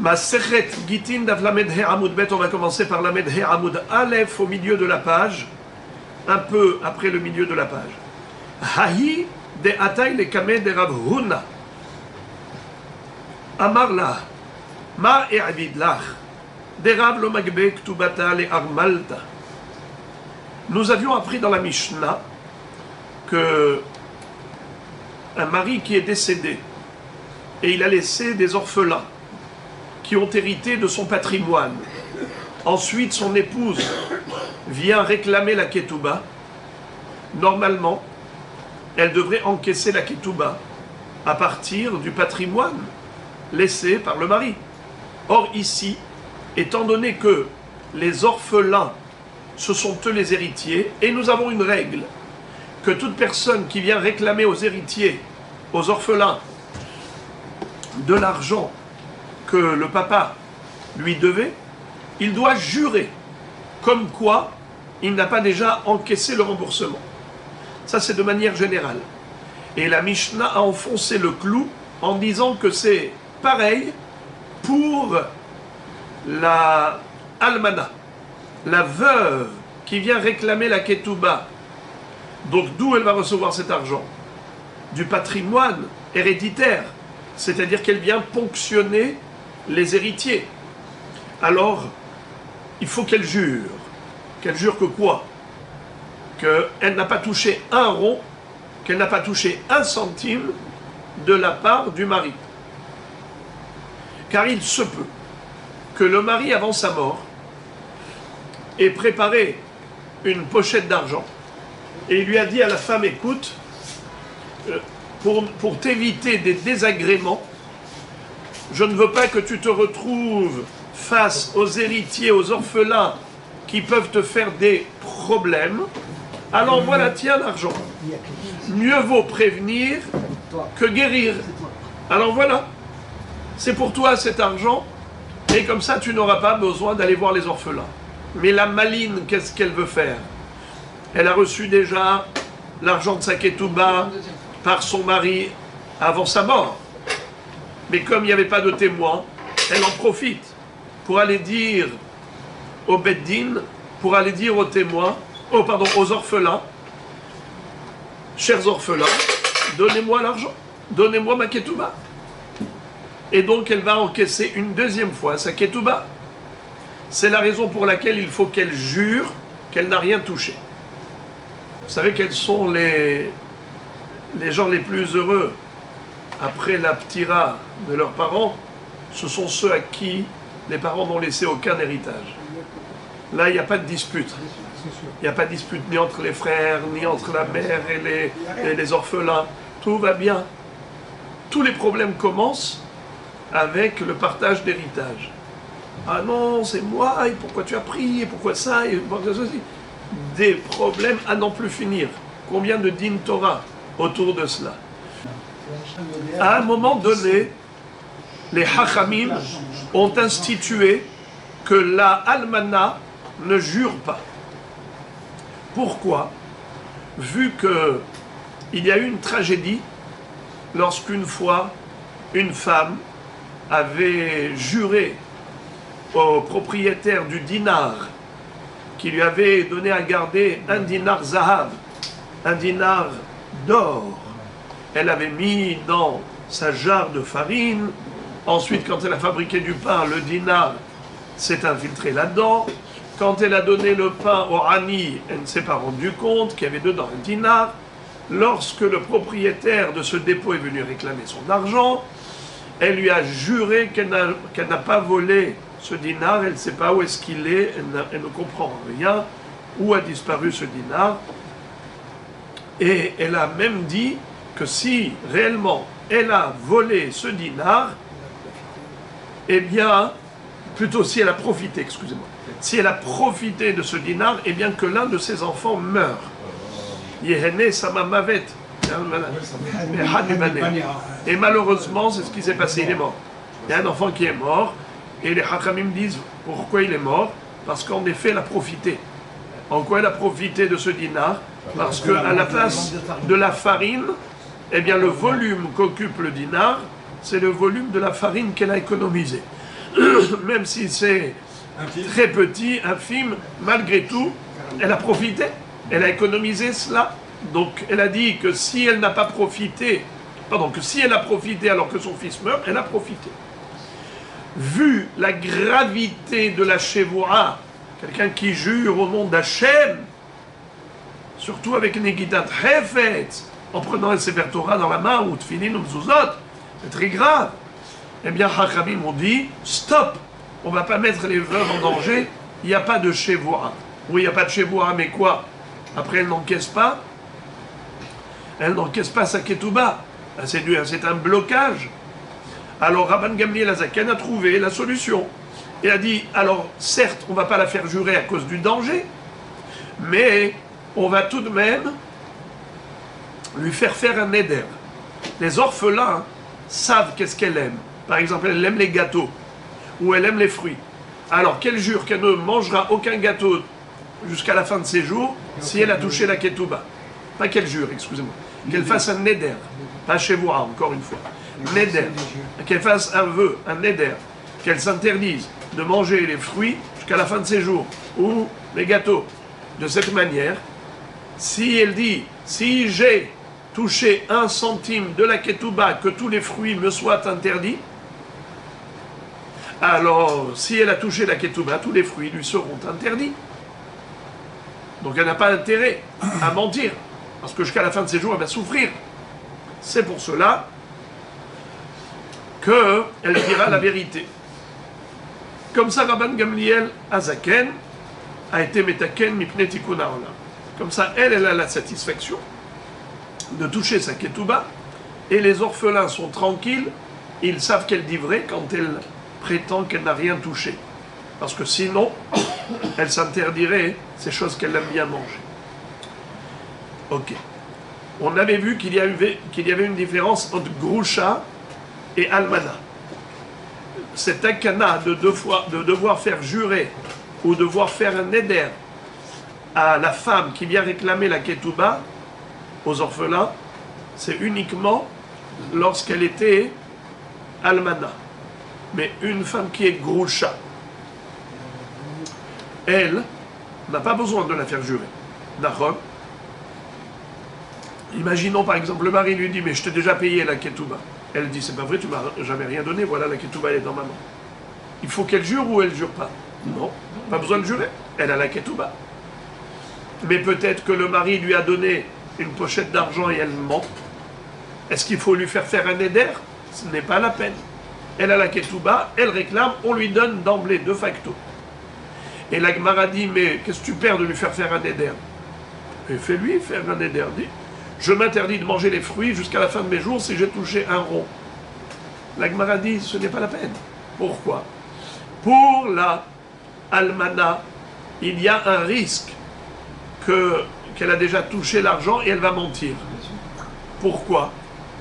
Masechet Gitin Daf Lamed He Amud Bet, on va commencer par Lamed He Amud Aleph au milieu de la page, un peu après le milieu de la page. Hahi de Atay le Kame de Rav Huna. Amar la, Ma e'avid lach, de Rav lo Magbe Ktubata le Armalta. Nous avions appris dans la Mishnah que un mari qui est décédé et il a laissé des orphelins qui ont hérité de son patrimoine. Ensuite, son épouse vient réclamer la ketouba. Normalement, elle devrait encaisser la ketouba à partir du patrimoine laissé par le mari. Or ici, étant donné que les orphelins, ce sont eux les héritiers, et nous avons une règle, que toute personne qui vient réclamer aux héritiers, aux orphelins, de l'argent que le papa lui devait, il doit jurer comme quoi il n'a pas déjà encaissé le remboursement. Ça, c'est de manière générale. Et la Mishnah a enfoncé le clou en disant que c'est pareil pour la almana, la veuve qui vient réclamer la ketouba. Donc d'où elle va recevoir cet argent? Du patrimoine héréditaire, c'est-à-dire qu'elle vient ponctionner les héritiers. Alors, il faut qu'elle jure. Qu'elle jure que quoi? Qu'elle n'a pas touché un rond, qu'elle n'a pas touché un centime de la part du mari. Car il se peut que le mari, avant sa mort, ait préparé une pochette d'argent et il lui a dit à la femme, écoute, pour t'éviter des désagréments, je ne veux pas que tu te retrouves face aux héritiers, aux orphelins qui peuvent te faire des problèmes. Alors voilà, tiens l'argent. Mieux vaut prévenir que guérir. Alors voilà, c'est pour toi cet argent, et comme ça tu n'auras pas besoin d'aller voir les orphelins. Mais la maline, qu'est-ce qu'elle veut faire? Elle a reçu déjà l'argent de sa ketouba par son mari avant sa mort. Mais comme il n'y avait pas de témoin, elle en profite pour aller dire au Beddin, pour aller dire aux témoins, aux orphelins, chers orphelins, donnez-moi l'argent, donnez-moi ma ketouba. Et donc elle va encaisser une deuxième fois sa ketouba. C'est la raison pour laquelle il faut qu'elle jure qu'elle n'a rien touché. Vous savez quels sont les gens les plus heureux après la ptira de leurs parents? Ce sont ceux à qui les parents n'ont laissé aucun héritage. Là, il n'y a pas de dispute. Il n'y a pas de dispute ni entre les frères, ni entre la mère et les orphelins. Tout va bien. Tous les problèmes commencent avec le partage d'héritage. Ah non, c'est moi, et pourquoi tu as pris, et pourquoi ça, et pourquoi ceci. Des problèmes à n'en plus finir. Combien de din Torah autour de cela? À un moment donné, les Hachamim ont institué que la almana ne jure pas. Pourquoi? Vu qu'il y a eu une tragédie lorsqu'une fois une femme avait juré au propriétaire du dinar qui lui avait donné à garder un dinar zahav, un dinar d'or. Elle avait mis dans sa jarre de farine. Ensuite, quand elle a fabriqué du pain, le dinar s'est infiltré là-dedans. Quand elle a donné le pain au Hani, elle ne s'est pas rendu compte qu'il y avait dedans un dinar. Lorsque le propriétaire de ce dépôt est venu réclamer son argent, elle lui a juré qu'elle n'a pas volé ce dinar. Elle ne sait pas où est-ce qu'il est, elle ne comprend rien, où a disparu ce dinar. Et elle a même dit que si réellement elle a volé ce dinar, eh bien, plutôt si elle a profité, excusez-moi, si elle a profité de ce dinar, eh bien que l'un de ses enfants meure. Yehene Samamavet. Et malheureusement, c'est ce qui s'est passé, il est mort. Il y a un enfant qui est mort, et les Hachamim disent pourquoi il est mort? Parce qu'en effet, elle a profité. En quoi elle a profité de ce dinar? Parce qu'à la place de la farine, eh bien le volume qu'occupe le dinar, c'est le volume de la farine qu'elle a économisé. même si c'est très petit, infime, malgré tout, elle a profité, elle a économisé cela. Donc elle a dit que si elle n'a pas profité, que si elle a profité alors que son fils meurt, elle a profité. Vu la gravité de la Shevoura, quelqu'un qui jure au nom d'Hachem, surtout avec une Negidat Hefetz, en prenant un Sefer Torah dans la main, ou Tfilin ou Mzuzot, c'est très grave. Eh bien, Chachamim ont dit, stop, on ne va pas mettre les veuves en danger, il n'y a pas de Shevoura. Oui, il n'y a pas de Shevoura, mais quoi? Après, elle n'encaisse pas sa ketouba. C'est un blocage. Alors Rabban Gamliel Azaken a trouvé la solution. Il a dit, alors certes, on ne va pas la faire jurer à cause du danger, mais on va tout de même lui faire un éder. Les orphelins savent qu'est-ce qu'elle aime. Par exemple, elle aime les gâteaux, ou elle aime les fruits. Alors qu'elle jure qu'elle ne mangera aucun gâteau jusqu'à la fin de ses jours si elle a touché la ketouba. Pas qu'elle jure, excusez-moi. Qu'elle fasse un neder. Pas chez vous, encore une fois. Neder. Qu'elle fasse un vœu, un neder. Qu'elle s'interdise de manger les fruits jusqu'à la fin de ses jours. Ou les gâteaux. De cette manière, si elle dit, si j'ai touché 1 centime de la ketouba, que tous les fruits me soient interdits, alors si elle a touché la ketouba, tous les fruits lui seront interdits. Donc elle n'a pas intérêt à mentir, parce que jusqu'à la fin de ses jours, elle va souffrir. C'est pour cela qu'elle dira la vérité. Comme ça, Rabban Gamliel Azaken a été metaken mipnei tikkun ha'olam. Comme ça, elle a la satisfaction de toucher sa ketouba, et les orphelins sont tranquilles, ils savent qu'elle dit vrai quand elle prétend qu'elle n'a rien touché. Parce que sinon, elle s'interdirait ces choses qu'elle aime bien manger. Ok. On avait vu qu'il y avait une différence entre Groucha et Almana. Cet akana de devoir faire jurer ou devoir faire un éder à la femme qui vient réclamer la ketouba aux orphelins, c'est uniquement lorsqu'elle était Almana. Mais une femme qui est Groucha, elle n'a pas besoin de la faire jurer. D'accord? Imaginons par exemple, le mari lui dit, mais je t'ai déjà payé la ketouba. Elle dit, c'est pas vrai, tu m'as jamais rien donné, voilà la ketouba, elle est dans ma main. Il faut qu'elle jure ou elle jure pas? Non, pas besoin de jurer, elle a la ketouba. Mais peut-être que le mari lui a donné une pochette d'argent et elle ment. Est-ce qu'il faut lui faire un éder? Ce n'est pas la peine. Elle a la ketouba, elle réclame, on lui donne d'emblée, de facto. Et la Gemara dit, mais qu'est-ce que tu perds de lui faire un éder? Et fais-lui faire un éder, dit. Je m'interdis de manger les fruits jusqu'à la fin de mes jours si j'ai touché un rond. La Gemara dit, ce n'est pas la peine. Pourquoi? Pour la almana, il y a un risque qu'elle a déjà touché l'argent et elle va mentir. Pourquoi?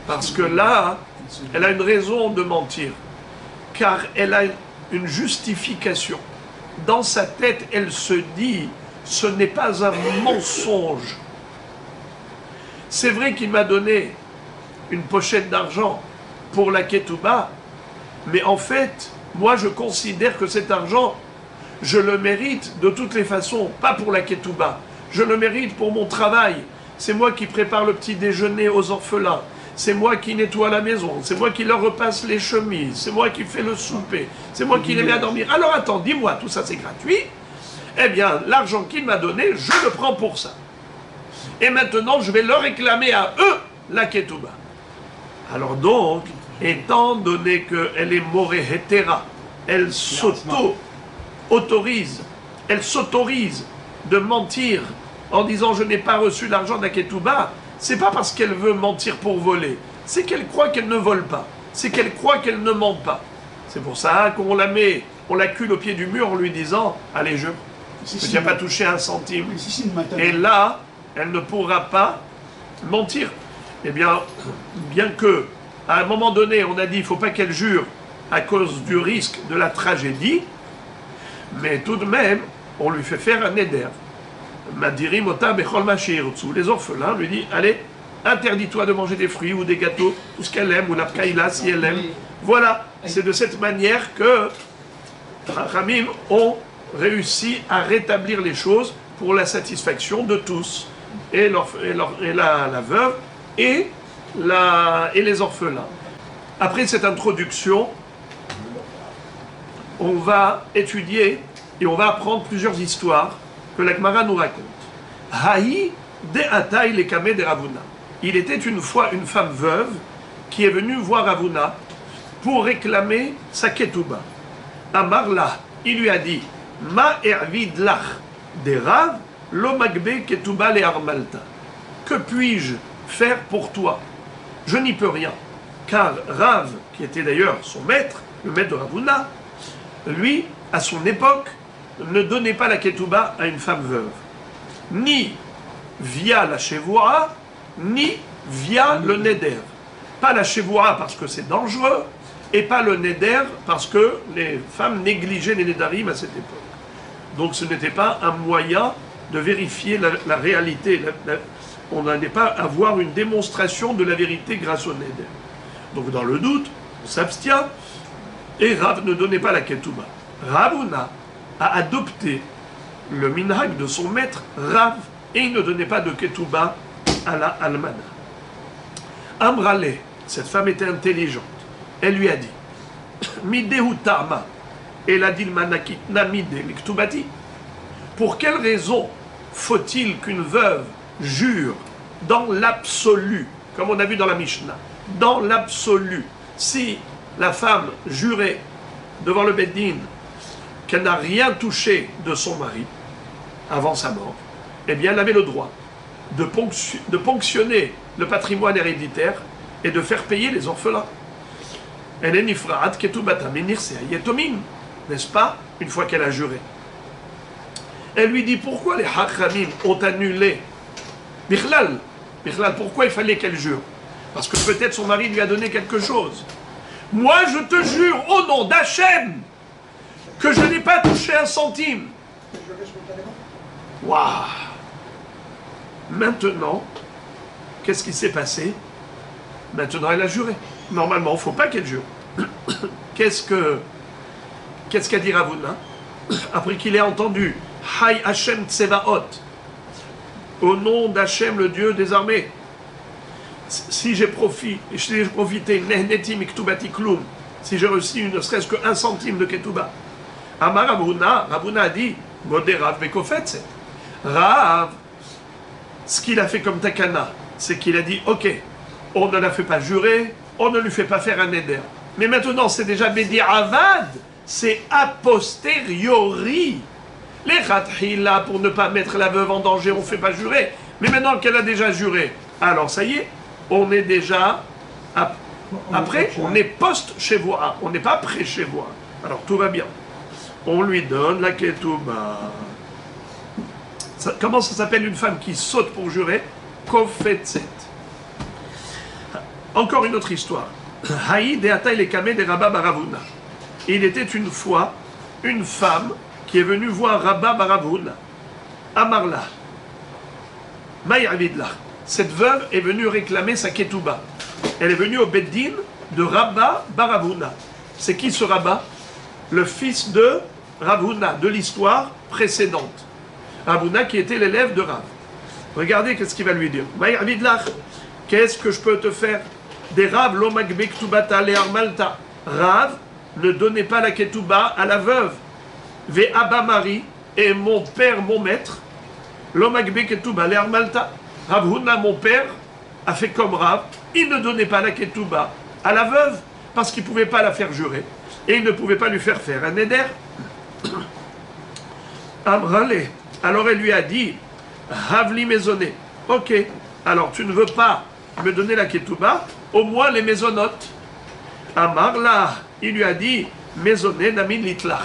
Parce que là, elle a une raison de mentir. Car elle a une justification. Dans sa tête, elle se dit, ce n'est pas un mensonge. C'est vrai qu'il m'a donné une pochette d'argent pour la ketouba, mais en fait, moi je considère que cet argent, je le mérite de toutes les façons, pas pour la ketouba. Je le mérite pour mon travail. C'est moi qui prépare le petit déjeuner aux orphelins. C'est moi qui nettoie la maison. C'est moi qui leur repasse les chemises. C'est moi qui fais le souper. C'est moi qui les mets à dormir. Alors attends, dis-moi, tout ça c'est gratuit. Eh bien, l'argent qu'il m'a donné, je le prends pour ça. Et maintenant, je vais leur réclamer à eux la ketouba. Alors donc, étant donné qu'elle est moré hetera, elle s'autorise de mentir en disant je n'ai pas reçu l'argent de la ketouba, c'est pas parce qu'elle veut mentir pour voler, c'est qu'elle croit qu'elle ne vole pas, c'est qu'elle croit qu'elle ne ment pas. C'est pour ça qu'on la cule au pied du mur en lui disant allez, jure, tu n'as pas touché un centime. Et là, elle ne pourra pas mentir. Eh bien, bien que, à un moment donné, on a dit il ne faut pas qu'elle jure à cause du risque de la tragédie, mais tout de même, on lui fait faire un éder. Les orphelins lui disent allez, interdis-toi de manger des fruits ou des gâteaux, tout ce qu'elle aime, ou la pkaïla si elle aime. Voilà, c'est de cette manière que Chachamim ont réussi à rétablir les choses pour la satisfaction de tous, et la veuve et les orphelins. Après cette introduction, on va étudier et on va apprendre plusieurs histoires que la Gemara nous raconte. Haï de Ataï le Kameh de Ravuna. Il était une fois une femme veuve qui est venue voir Ravuna pour réclamer sa ketouba. Amarla, il lui a dit, Ma ervid lach de Rav, lo magbe ketouba le armalta. Que puis-je faire pour toi? Je n'y peux rien. Car Rav, qui était d'ailleurs son maître, le maître de Ravuna, lui, à son époque, ne donnait pas la ketouba à une femme veuve. Ni via la chevoura, ni via le neder. Pas la chevoura parce que c'est dangereux, et pas le neder parce que les femmes négligeaient les nedarim à cette époque. Donc ce n'était pas un moyen de vérifier la réalité. On n'allait pas avoir une démonstration de la vérité grâce au neder. Donc dans le doute, on s'abstient, et Rav ne donnait pas la ketouba. Ravuna a adopté le minhag de son maître Rav, et il ne donnait pas de ketouba à la almana. Amrale, cette femme était intelligente, elle lui a dit, Midehu Tama, elle a dit Namide Miktubati. Pour quelle raison faut-il qu'une veuve jure dans l'absolu, comme on a vu dans la Mishnah, dans l'absolu, si la femme jurait devant le Beddin qu'elle n'a rien touché de son mari avant sa mort, eh bien elle avait le droit de ponctionner le patrimoine héréditaire et de faire payer les orphelins. Elle est nifraat ketubata menirse yetomin, n'est-ce pas, une fois qu'elle a juré. Elle lui dit pourquoi les Hachamim ont annulé Bichlal, pourquoi il fallait qu'elle jure? Parce que peut-être son mari lui a donné quelque chose. Moi je te jure au nom d'Hachem que je n'ai pas touché un centime. Waouh! Maintenant, qu'est-ce qui s'est passé? Maintenant elle a juré. Normalement, il ne faut pas qu'elle jure. Qu'est-ce qu'a dit Ravuna après qu'il ait entendu Hay Hashem Tsevaot, au nom d'Hachem, le Dieu des armées? Si j'ai profité, Nehneti Miktubati Klum, si j'ai reçu ne serait-ce qu'un centime de Ketouba. Amar Ravuna a dit Modé Rav Bekofetset. Rav, ce qu'il a fait comme Takana, c'est qu'il a dit ok, on ne la fait pas jurer, on ne lui fait pas faire un éder. Mais maintenant, c'est déjà Bedi Avad, c'est a posteriori. Les Khathila, pour ne pas mettre la veuve en danger, on ne fait pas jurer. Mais maintenant qu'elle a déjà juré, alors ça y est, on est déjà. Après, on est post-chevoa, on n'est pas pré-chevoa. Alors tout va bien. On lui donne la ketouba. Comment ça s'appelle une femme qui saute pour jurer? Kofetset. Encore une autre histoire. Haï de Ataï le Kameh de Rabba Baravuna. Il était une fois une femme qui est venue voir Rabba Baravuna. Amarla. Maïavidla. Cette veuve est venue réclamer sa ketouba. Elle est venue au Beddin de Rabba Baravuna. C'est qui ce Rabba? Le fils de Ravuna, de l'histoire précédente. Ravuna qui était l'élève de Rav. Regardez qu'est-ce qu'il va lui dire. Maïavidla. Qu'est-ce que je peux te faire? Des Rav l'omagbe ktubata le armalta. Rav ne donnait pas la ketouba à la veuve. Ve Abba Mari et mon père, mon maître, l'omagbe ketouba le armalta. Rav Huna, mon père, a fait comme Rav. Il ne donnait pas la ketouba à la veuve parce qu'il ne pouvait pas la faire jurer et il ne pouvait pas lui faire faire un éder. Amrale. Alors elle lui a dit Havli maisonné. Ok, alors tu ne veux pas me donner la ketouba, au moins les maisonnotes. Amarla, il lui a dit maisonné namin litlach.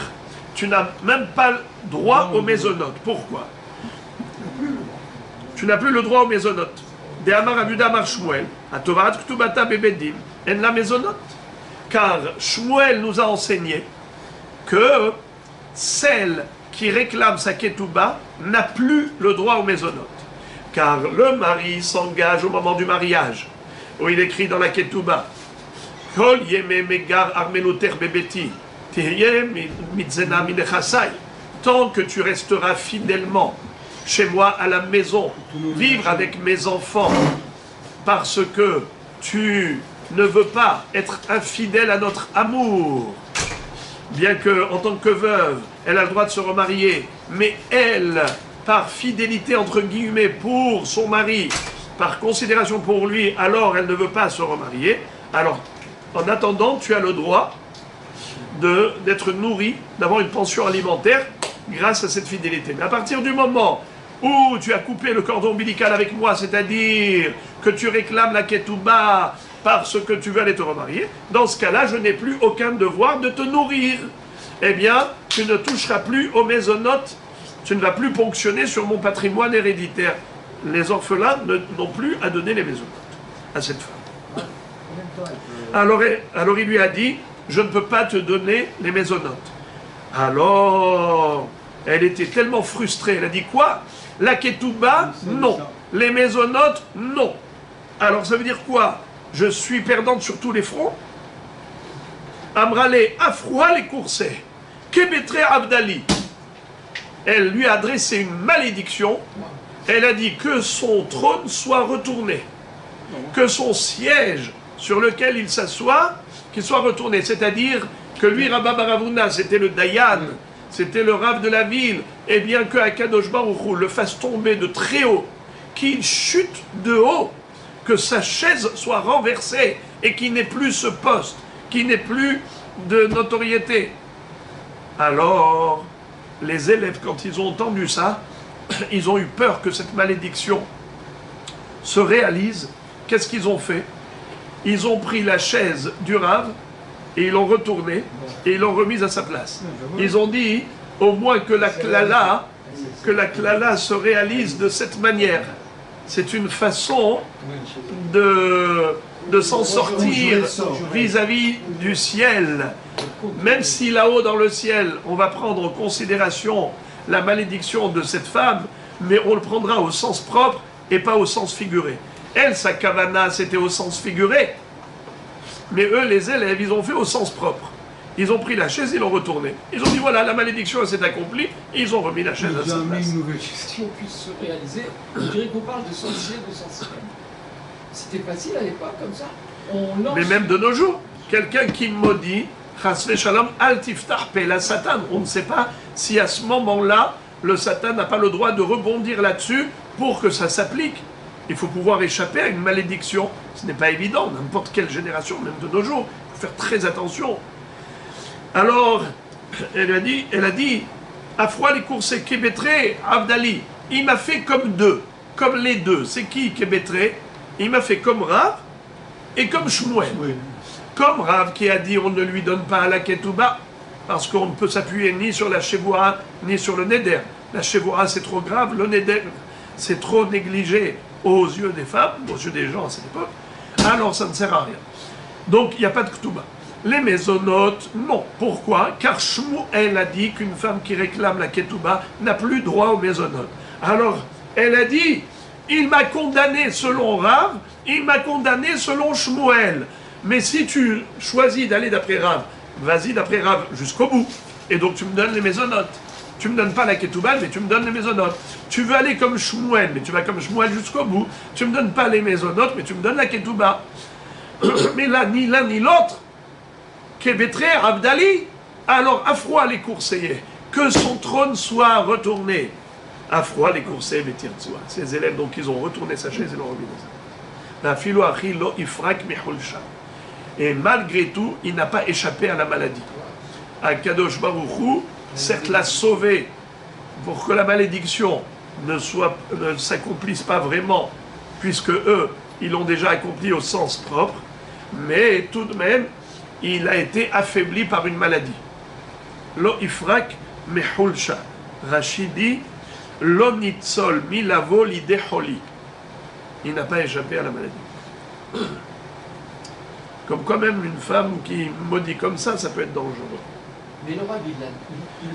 Tu n'as même pas droit aux maisonnotes. Pourquoi? Tu n'as plus le droit aux maisonnotes. De Amar Abuda Amar Shmuel, Atovat Ktubata Bebedim, en la maisonnote. Car Shmuel nous a enseigné que celle qui réclame sa ketouba n'a plus le droit aux maisonnotes. Car le mari s'engage au moment du mariage, où il écrit dans la ketouba Kol yeme megar armeloter bebeti, tant que tu resteras fidèlement chez moi à la maison, vivre avec mes enfants, parce que tu ne veux pas être infidèle à notre amour, bien que en tant que veuve, elle a le droit de se remarier, mais elle, par fidélité entre guillemets pour son mari, par considération pour lui, alors elle ne veut pas se remarier, alors en attendant, tu as le droit d'être nourri, d'avoir une pension alimentaire grâce à cette fidélité. Mais à partir du moment où tu as coupé le cordon ombilical avec moi, c'est-à-dire que tu réclames la ketouba parce que tu veux aller te remarier, dans ce cas-là, je n'ai plus aucun devoir de te nourrir. Eh bien, tu ne toucheras plus aux maisonnotes, tu ne vas plus ponctionner sur mon patrimoine héréditaire. Les orphelins n'ont plus à donner les maisonnotes à cette femme. Alors il lui a dit, je ne peux pas te donner les maisonnotes. Alors, elle était tellement frustrée, elle a dit quoi? La ketouba, non. Les maisonnotes, non. Alors ça veut dire quoi? Je suis perdante sur tous les fronts. Amrale, Afroa les coursets. Kebetre Abdali. Elle lui a adressé une malédiction. Elle a dit que son trône soit retourné. Que son siège sur lequel il s'assoit, qu'il soit retourné. C'est-à-dire que lui, Rabba Baravuna, c'était le Dayan, c'était le Rav de la ville, et bien que Akadosh Baruch Hu le fasse tomber de très haut, qu'il chute de haut, que sa chaise soit renversée, et qu'il n'ait plus ce poste, qu'il n'ait plus de notoriété. Alors, les élèves, quand ils ont entendu ça, ils ont eu peur que cette malédiction se réalise. Qu'est-ce qu'ils ont fait? Ils ont pris la chaise du Rav, et ils l'ont retournée, et ils l'ont remise à sa place. Ils ont dit, au moins que la klala se réalise de cette manière. C'est une façon de s'en sortir vis-à-vis du ciel. Même si là-haut dans le ciel, on va prendre en considération la malédiction de cette femme, mais on le prendra au sens propre et pas au sens figuré. Elle, sa kavana, c'était au sens figuré. Mais eux, les élèves, ils ont fait au sens propre. Ils ont pris la chaise, ils l'ont retournée. Ils ont dit, voilà, la malédiction s'est accomplie, et ils ont remis la chaise à sa place. Si on puisse se réaliser, on dirait qu'on parle de sorcier, de sorcière. C'était facile à l'époque, comme ça. Mais même de nos jours, quelqu'un qui maudit, Chasve Shalom, Al Tiftah Pe, la Satan. On ne sait pas si à ce moment-là, le Satan n'a pas le droit de rebondir là-dessus pour que ça s'applique. Il faut pouvoir échapper à une malédiction. Ce n'est pas évident, n'importe quelle génération, même de nos jours. Il faut faire très attention. Alors, elle a dit, Afroa les coursés Kébetré, Abdali, il m'a fait comme les deux. C'est qui Kébetré? Il m'a fait comme Rav et comme Shmuel. Oui. Comme Rav qui a dit on ne lui donne pas à la ketouba, parce qu'on ne peut s'appuyer ni sur la Shevoura, ni sur le Neder. La Shevoura c'est trop grave, le Neder c'est trop négligé aux yeux des femmes, aux yeux des gens à cette époque, alors ça ne sert à rien. Donc il n'y a pas de ketouba. Les maisonnotes, non. Pourquoi? Car Shmuel a dit qu'une femme qui réclame la ketouba n'a plus droit aux maisonnotes. Alors, elle a dit, il m'a condamné selon Rav, il m'a condamné selon Shmuel. Mais si tu choisis d'aller d'après Rav, vas-y d'après Rav jusqu'au bout. Et donc tu me donnes les maisonnotes. Tu ne me donnes pas la ketouba, mais tu me donnes les maisonnotes. Tu veux aller comme Shmuel, mais tu vas comme Shmuel jusqu'au bout. Tu ne me donnes pas les maisonnotes, mais tu me donnes la ketouba. Mais là, ni l'un ni l'autre. Kébetré, Abdali, alors Afroa les coursiers, que son trône soit retourné. Afroa les coursiers, Betirtsoua. Ses élèves, donc, ils ont retourné sa chaise et l'ont remis dans sa place. Et malgré tout, il n'a pas échappé à la maladie. Akadosh Baruch Hu, certes, l'a sauvé pour que la malédiction ne s'accomplisse pas vraiment, puisque eux, ils l'ont déjà accompli au sens propre, mais tout de même, il a été affaibli par une maladie. Lo ifrak mehulsha. Rachid dit, lo nitzol milavo lideholi. Il n'a pas échappé à la maladie. Comme quand même une femme qui maudit comme ça peut être dangereux. Mais le Rav,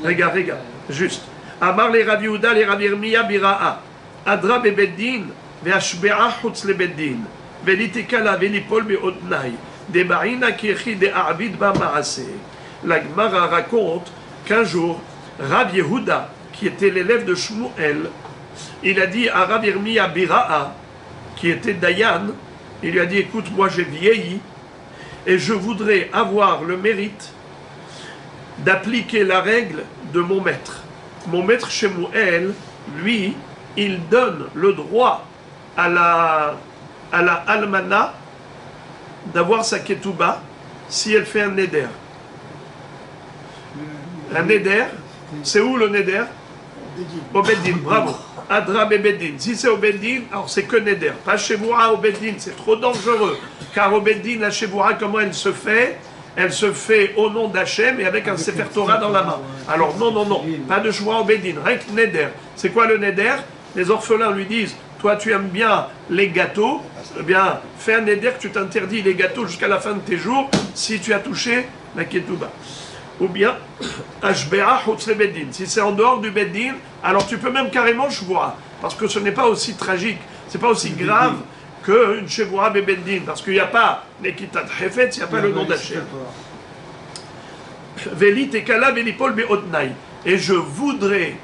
regarde, juste. Amar les Rav Yehuda, les Rav Yirmiya bira'a. Adra bebeddin, ve'ashbe'a chutz lebeddin. Ve'litikala ve'lipol be'odnai. דבעינה כיחיד דאעביד בה מעשה, la Gemara raconte qu'un jour, Rav Yehuda, qui était l'élève de Shmuel, il a dit à Rav Yirmiyah Bira'a, qui était Dayan, il lui a dit, écoute, moi j'ai vieilli, et je voudrais avoir le mérite d'appliquer la règle de mon maître. Mon maître Shmuel, lui, il donne le droit à la almana d'avoir sa ketouba si elle fait un neder. Un neder, c'est où le neder? Au Beddin, bravo. Adra Beddin. Si c'est au Beddin, alors c'est que neder. Pas Shevoura au Beddin, c'est trop dangereux. Car au Beddin, la Shevoura, comment elle se fait? Elle se fait au nom d'Hachem et avec un Sefer Torah dans la main. Alors non, non, non, pas de Shevoura au Beddin, rien que neder. C'est quoi le neder? Les orphelins lui disent, toi tu aimes bien les gâteaux, eh bien fais un neder que tu t'interdis les gâteaux jusqu'à la fin de tes jours si tu as touché la ketouba. Ou bien, Ashbea Hotzre Beddin. Si c'est en dehors du Beddin, alors tu peux même carrément Shevoura. Parce que ce n'est pas aussi tragique, c'est pas aussi grave qu'une Shevoura Beddin. Parce qu'il n'y a pas l'Ekitat Hefetz, il n'y a pas le nom d'Hachem. Veli Tekala Velipol Beotnai. Et je voudrais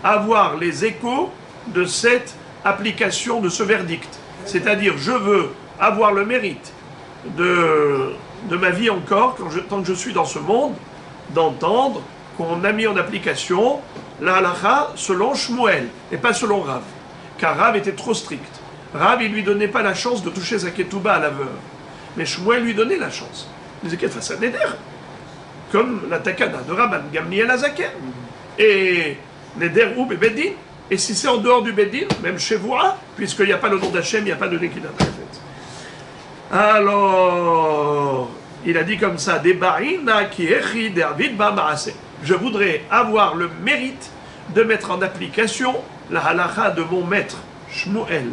avoir les échos de cette application, de ce verdict. C'est-à-dire, je veux avoir le mérite de ma vie encore, tant que je suis dans ce monde, d'entendre qu'on a mis en application la halakha selon Shmuel et pas selon Rav. Car Rav était trop strict. Rav, il lui donnait pas la chance de toucher sa ketouba à la veuve. Mais Shmuel lui donnait la chance. Il disait qu'elle fasse un neder. Comme la takana de Rabban Gamliel Azaken. Et neder ou beddin. Et si c'est en dehors du beddin, même chez vous, puisqu'il n'y a pas le nom d'Hachem, il n'y a pas de Nekidat. Alors, il a dit comme ça, je voudrais avoir le mérite de mettre en application la halakha de mon maître, Shmuel,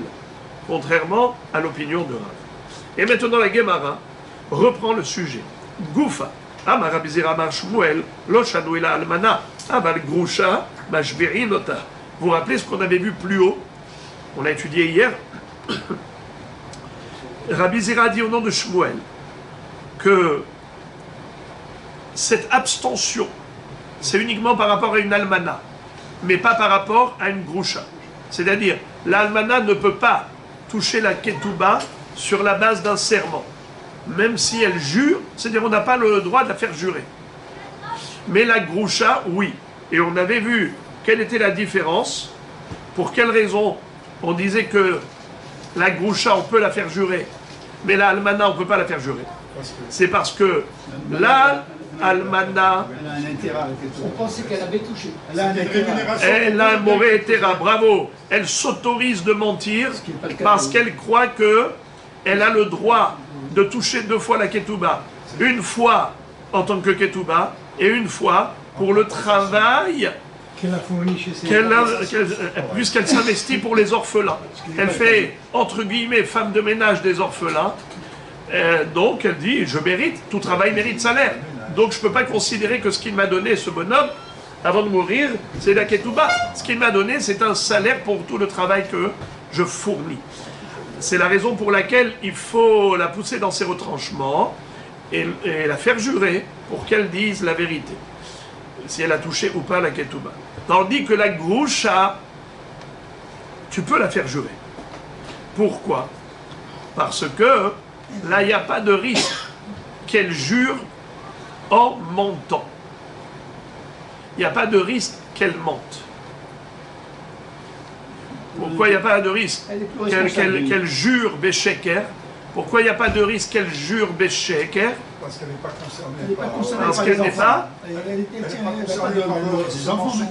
contrairement à l'opinion de Rav. Et maintenant la Gemara reprend le sujet. Goufa, Amar Rabbi Zera Amar Shmuel, lo shanu ela almana, aval grusha, mashbirin ota. Vous vous rappelez ce qu'on avait vu plus haut? On l'a étudié hier. Rabbi Zera dit au nom de Shmuel que cette abstention, c'est uniquement par rapport à une almana, mais pas par rapport à une grusha. C'est-à-dire, l'almana ne peut pas toucher la ketouba sur la base d'un serment. Même si elle jure, c'est-à-dire on n'a pas le droit de la faire jurer. Mais la grusha, oui. Et on avait vu quelle était la différence, pour quelle raison on disait que la grusha, on peut la faire jurer, mais la almana, on ne peut pas la faire jurer. C'est parce que la almana, on pensait qu'elle avait touché. elle a un mauvais terrain, bravo. Elle s'autorise de mentir parce qu'elle croit que elle a le droit de toucher 2 fois la ketouba. Une fois en tant que ketouba et une fois pour le travail puisqu'elle s'investit pour les orphelins. Elle fait, entre guillemets, femme de ménage des orphelins. Donc elle dit, je mérite, tout travail mérite salaire. Donc je ne peux pas considérer que ce qu'il m'a donné, ce bonhomme, avant de mourir, c'est la ketouba. Ce qu'il m'a donné, c'est un salaire pour tout le travail que je fournis. C'est la raison pour laquelle il faut la pousser dans ses retranchements et la faire jurer pour qu'elle dise la vérité. Si elle a touché ou pas la ketouba. Tandis que la grusha, tu peux la faire jurer. Pourquoi? Parce que là, il n'y a pas de risque qu'elle jure en mentant. Il n'y a pas de risque qu'elle mente. Pourquoi il n'y a pas de risque qu'elle jure Bécheker? Pourquoi il n'y a pas de risque qu'elle jure Bécheker? Parce qu'elle n'est pas concernée. Parce qu'elle n'est pas. Elle n'est pas concernée par les enfants.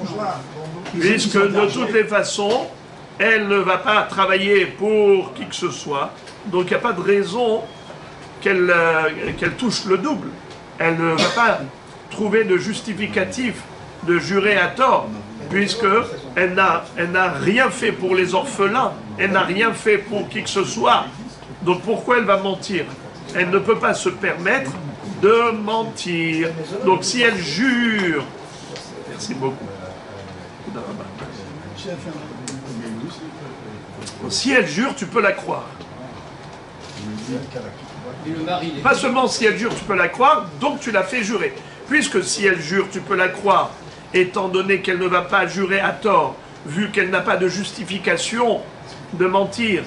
Puisque de toutes les façons, elle ne va pas travailler pour qui que ce soit. Donc il n'y a pas de raison qu'elle touche le double. Elle ne va pas trouver de justificatif de jurer à tort, puisque elle n'a rien fait pour les orphelins, elle n'a rien fait pour qui que ce soit. Donc pourquoi elle va mentir? Elle ne peut pas se permettre de mentir. Donc si elle jure, merci beaucoup. Si elle jure, tu peux la croire. Et le mari, Pas seulement si elle jure, tu peux la croire, donc tu la fais jurer. puisque si elle jure, tu peux la croire, étant donné qu'elle ne va pas jurer à tort, vu qu'elle n'a pas de justification de mentir.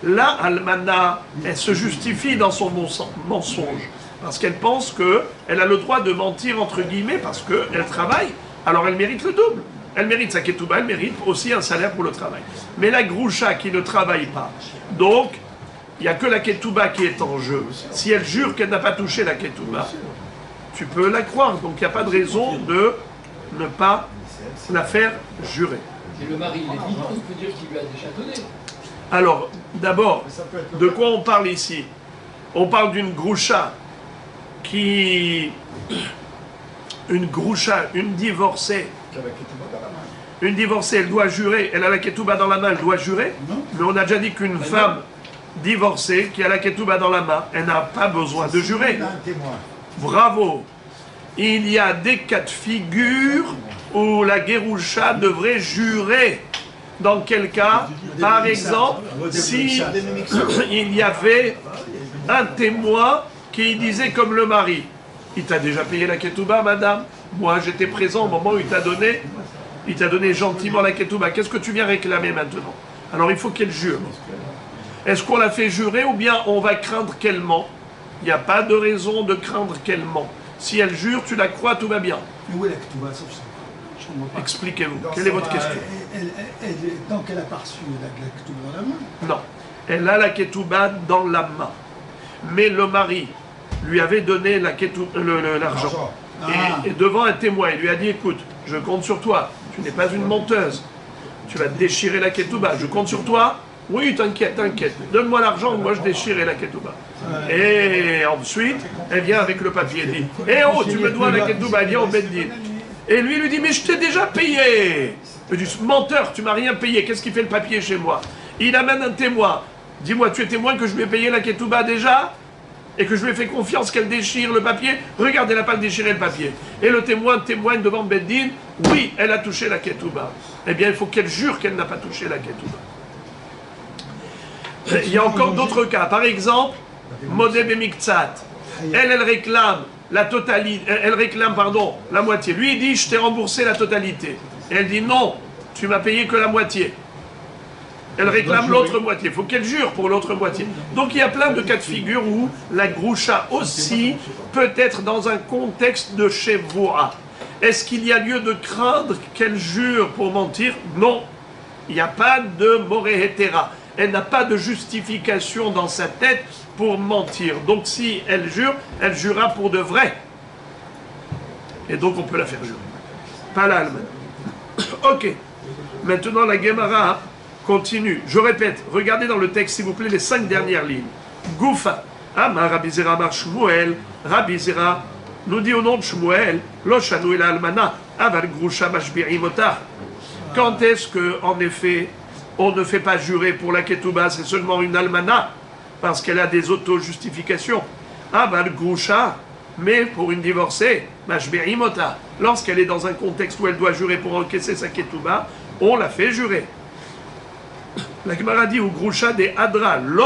Là, Almana, elle se justifie dans son mensonge, parce qu'elle pense qu'elle a le droit de mentir, entre guillemets, parce qu'elle travaille, alors elle mérite le double. Elle mérite sa ketouba, elle mérite aussi un salaire pour le travail. Mais la groucha qui ne travaille pas, donc, il n'y a que la ketouba qui est en jeu. Si elle jure qu'elle n'a pas touché la ketouba, tu peux la croire, donc il n'y a pas de raison de ne pas la faire jurer. Et le mari, il est vivant, on peut dire qu'il lui a déjà donné. Alors, d'abord, de quoi on parle ici? On parle d'une groucha qui... Une groucha, une divorcée. Une divorcée, elle doit jurer. Elle a la ketouba dans la main, elle doit jurer. Mais on a déjà dit qu'une femme divorcée qui a la ketouba dans la main, elle n'a pas besoin de jurer. Bravo. Il y a des cas de figure où la guéroucha devrait jurer. Dans quel cas? Par exemple, si il y avait un témoin qui disait comme le mari, il t'a déjà payé la ketouba, madame? Moi, j'étais présent au moment où il t'a donné gentiment la ketouba. Qu'est-ce que tu viens réclamer maintenant? Alors, il faut qu'elle jure. Est-ce qu'on la fait jurer ou bien on va craindre qu'elle ment? Il n'y a pas de raison de craindre qu'elle ment. Si elle jure, tu la crois, tout va bien. Mais où est la ketouba, sauf ça? Expliquez-vous. Quelle est votre question? Tant qu'elle n'a pas reçu la ketouba dans la main. Non. Elle a la ketouba dans la main. Mais le mari lui avait donné l'argent. Et devant un témoin, il lui a dit, écoute, je compte sur toi. Tu n'es pas une menteuse. Tu vas déchirer la ketouba. Je compte sur toi. Oui, t'inquiète. Donne-moi l'argent, moi je déchirerai la ketouba. Et ensuite, elle vient avec le papier. Elle dit, oh, tu me dois la ketouba. Viens au beddin. Et lui dit, mais je t'ai déjà payé. Il dit, menteur, tu m'as rien payé. Qu'est-ce qui fait le papier chez moi? Il amène un témoin. Dis-moi, tu es témoin que je lui ai payé la ketouba déjà? Et que je lui ai fait confiance qu'elle déchire le papier? Regarde, elle n'a pas déchiré le papier. Et le témoin témoigne devant Beddin, oui, elle a touché la ketouba. Eh bien, il faut qu'elle jure qu'elle n'a pas touché la ketouba. Il y a encore d'autres cas. Par exemple, Modé Bemiktsat. Elle réclame la totalité, la moitié. Lui, il dit, je t'ai remboursé la totalité. Et elle dit, non, tu m'as payé que la moitié. Elle réclame l'autre moitié. Il faut qu'elle jure pour l'autre moitié. Donc il y a plein de cas de figure où la groucha aussi peut être dans un contexte de chevoura. Est-ce qu'il y a lieu de craindre qu'elle jure pour mentir? Non. Il n'y a pas de moréhétéra. Elle n'a pas de justification dans sa tête pour mentir. Donc si elle jure, elle jurera pour de vrai. Et donc on peut la faire jurer. Pas l'Allemagne. Ok. Maintenant la Gemara continue. Je répète, regardez dans le texte s'il vous plaît les 5 dernières lignes. Goufa. Amar Rabbi Zera Bar Shmuel. Rabbi Zera nous dit au nom de Shmuel, Lo shanu el almana, aval grusha mashbi'im otah. Quand est-ce que, en effet, on ne fait pas jurer pour la ketouba, c'est seulement une almana, parce qu'elle a des auto-justifications. Aval grusha, mais pour une divorcée, mashbi'im otah. Lorsqu'elle est dans un contexte où elle doit jurer pour encaisser sa ketouba, on la fait jurer. La Gemara dit, ou grusha des adra lo.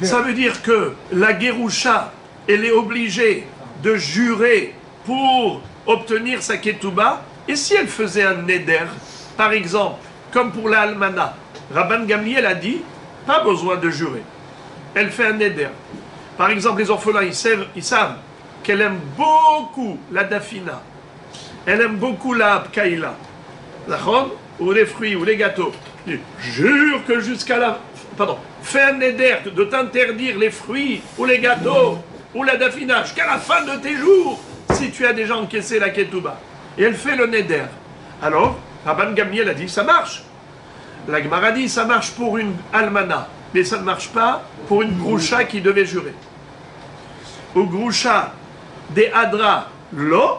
Ça veut dire que la Gerusha, elle est obligée de jurer pour obtenir sa ketouba. Et si elle faisait un neder, par exemple, comme pour la almana, Rabban Gamliel a dit, pas besoin de jurer. Elle fait un neder. Par exemple, les orphelins, ils savent qu'elle aime beaucoup la dafina. Elle aime beaucoup la pkaïla. Ou les fruits, ou les gâteaux. Jure que jusqu'à la... Pardon. Fais un neder de t'interdire les fruits ou les gâteaux ou la dafina jusqu'à la fin de tes jours si tu as déjà encaissé la ketouba. Et elle fait le neder. Alors, Rabban Gamliel a dit, ça marche. La Gemara dit, ça marche pour une almana, mais ça ne marche pas pour une groucha qui devait jurer. Ou groucha des adra lo,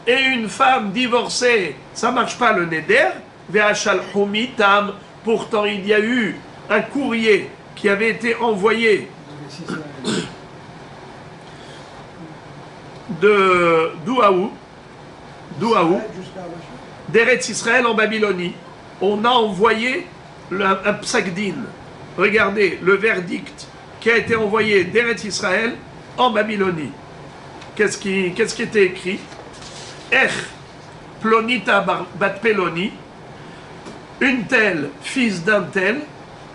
et une femme divorcée, ça ne marche pas le neder, ve'achal humitam. Pourtant, il y a eu un courrier qui avait été envoyé de Douaou, d'Eretz Israël en Babylonie. On a envoyé un psakdin. Regardez le verdict qui a été envoyé d'Eretz Israël en Babylonie. qu'est-ce qui était écrit? Ech plonita bat peloni, une telle, fils d'un tel,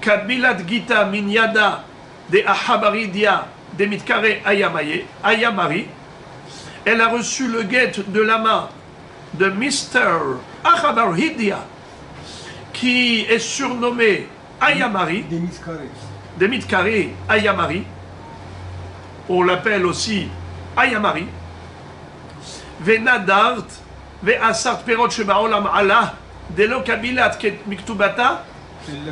kabilat gita minyada de ahabaridia de mitkare ayamari, elle a reçu le guet de la main de Mr. Ahabaridia, qui est surnommé Ayamari, de mitkare Ayamari, on l'appelle aussi Ayamari, Venadart, Ve'asart perot shebaolam Allah, Delo kabilat ket miktubata,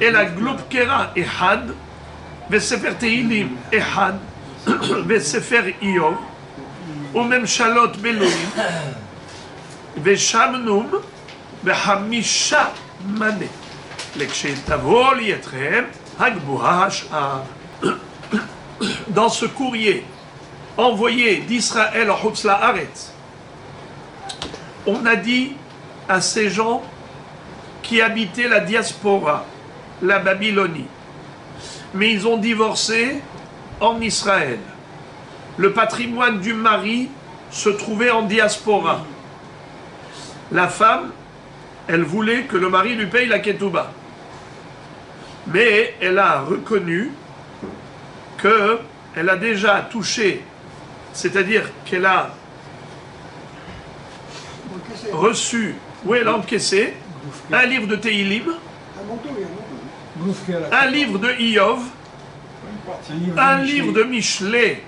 et la gloub kera ehad, Ve'sefer teilim ehad, Ve'sefer Iyov, ou même shalot beloim, Ve'shamnum, Ve'hamisha mane, Lekshetavo lietrem, Hagbuha hash'ar. Dans ce courrier envoyé d'Israël en Chutz La'aretz, on a dit à ces gens qui habitaient la diaspora, la Babylonie, mais ils ont divorcé en Israël. Le patrimoine du mari se trouvait en diaspora. La femme, elle voulait que le mari lui paye la ketouba. Mais elle a reconnu qu'elle a déjà touché, c'est-à-dire qu'elle a reçu, ou elle a encaissé, un livre de Teilim, un livre de Iyov, un livre de Michelet,